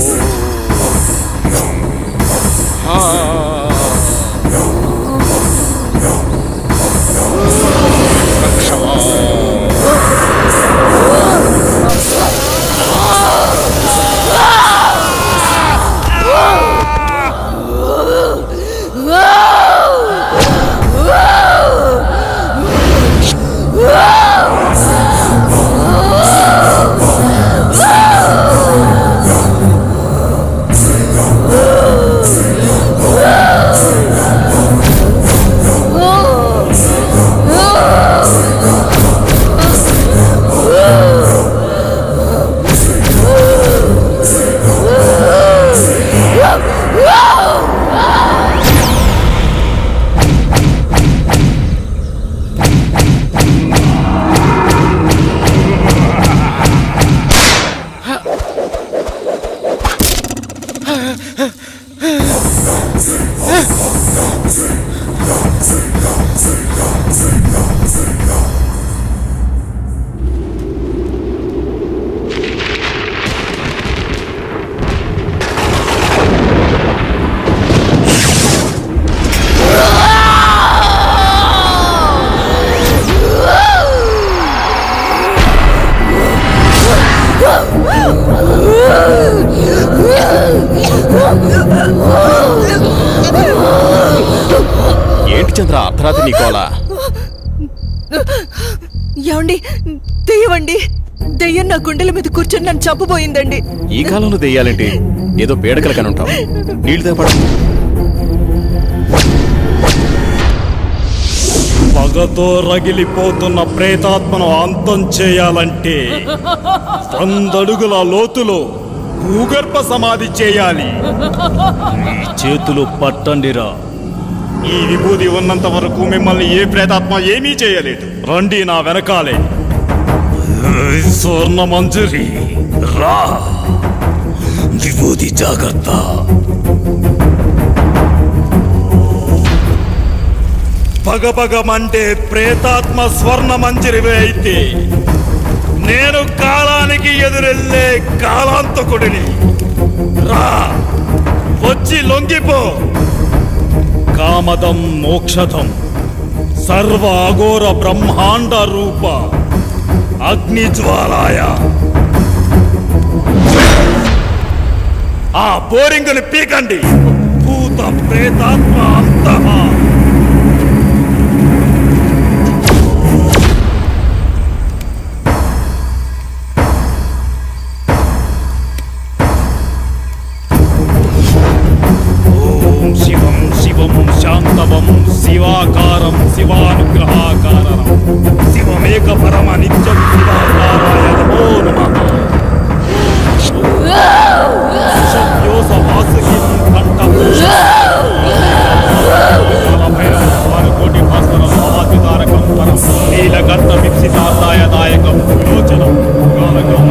దెయ్యం నా గుండెల మీద కూర్చొని నన్ను చంపబోయిందండి. ఈ కాలంలో దెయ్యాలేంటి? ఏదో పేడకల కని ఉంటావు. నీళ్ళు తేపడం. పగతో రగిలిపోతున్న ప్రేతాత్మను అంతం చేయాలంటే 100 అడుగుల లోతులో భూగర్భ సమాధి చేయాలి. ఈ చేతులు పట్టండిరా. ఈ విభూది ఉన్నంత వరకు మిమ్మల్ని ఏ ప్రేతాత్మ ఏమీ చేయలేదు. రండి నా వెనకాలే. స్వర్ణ మంజరి రా. విభూది జాగ్రత్త. పగపగమంటే ప్రేతాత్మ స్వర్ణ మంజరివే అయితే నేను కాలానికి ఎదురెళ్ళే కాలాంతకుడిని. రా, వచ్చి లొంగిపో. కామదం మోక్షదం సర్వ అఘోర బ్రహ్మాండ రూప అగ్నిజ్వాలాయ. ఆ బోరింగుని పీకండి. భూత ప్రేతాత్మ అంతమా. శివం శివం శాంతవం శివాకారం శివానుగ్రహాకారం శివమేక పరమ నిత్యం శివాకారాయ నమో నమః. సత్యోస వాసుకిం కంఠభూషణకోటి భాస్కరం మహాద్యుతారకం పరం నీలకంఠ విప్సితార్థాయ దాయకం విలోచనం కారకం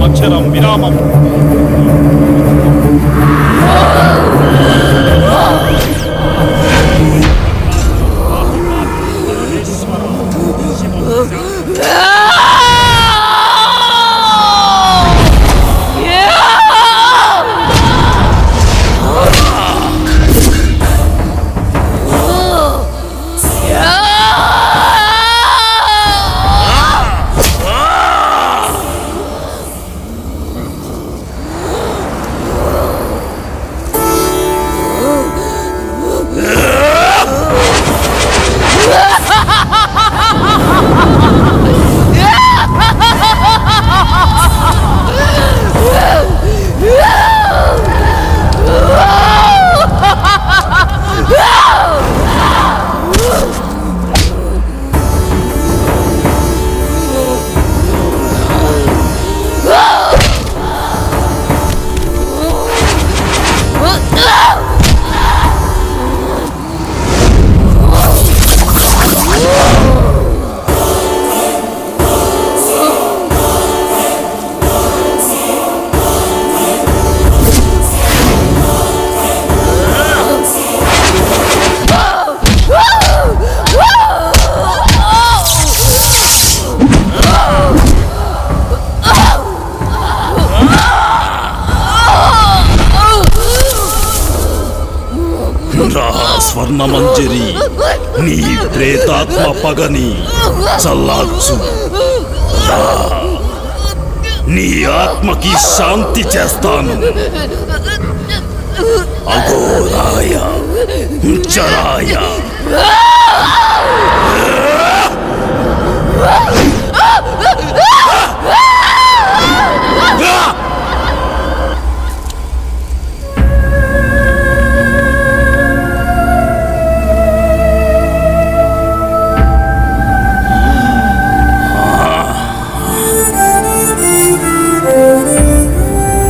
అక్షరం విరామం. స్వర్ణమంజరి నీ ప్రేతాత్మ పగని చల్లార్చు. నీ ఆత్మకి శాంతి చేస్తాను. అఘోరాయ చరాయ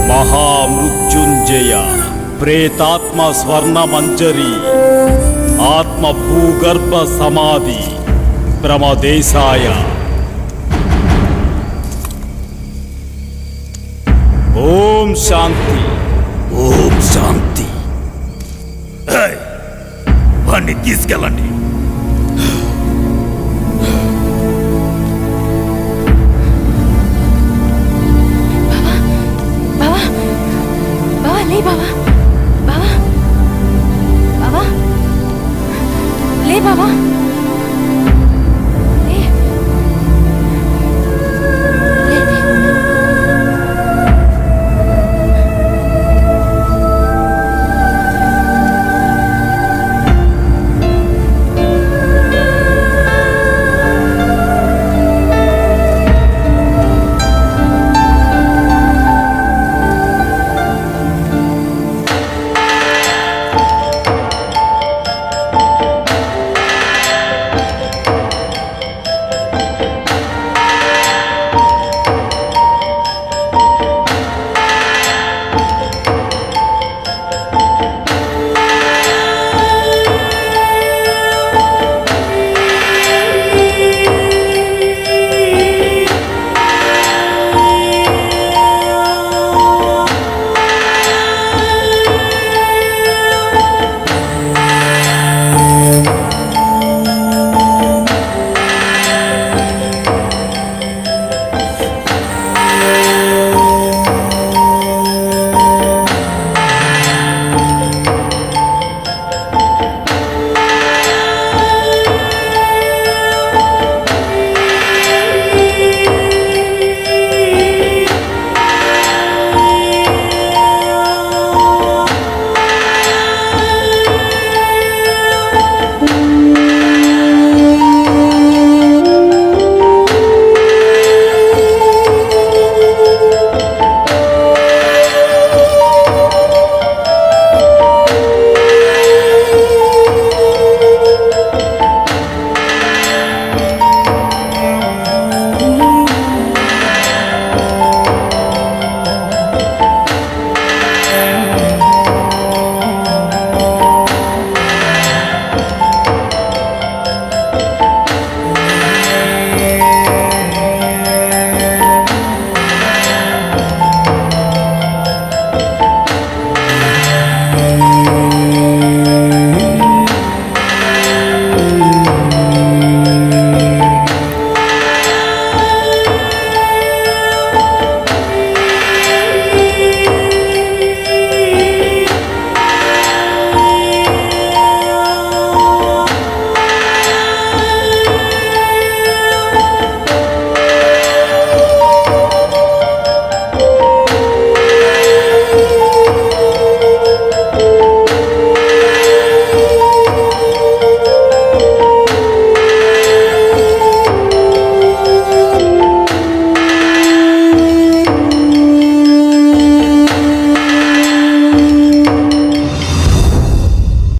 మహామృత్యుంజయ ప్రేతాత్మ స్వర్ణ మంజరి ఆత్మ భూగర్భ సమాధి ప్రమదేశాయ. ఓం శాంతి. ఓం శాంతి. వాణ్ణి తీసుకెళ్ళండి.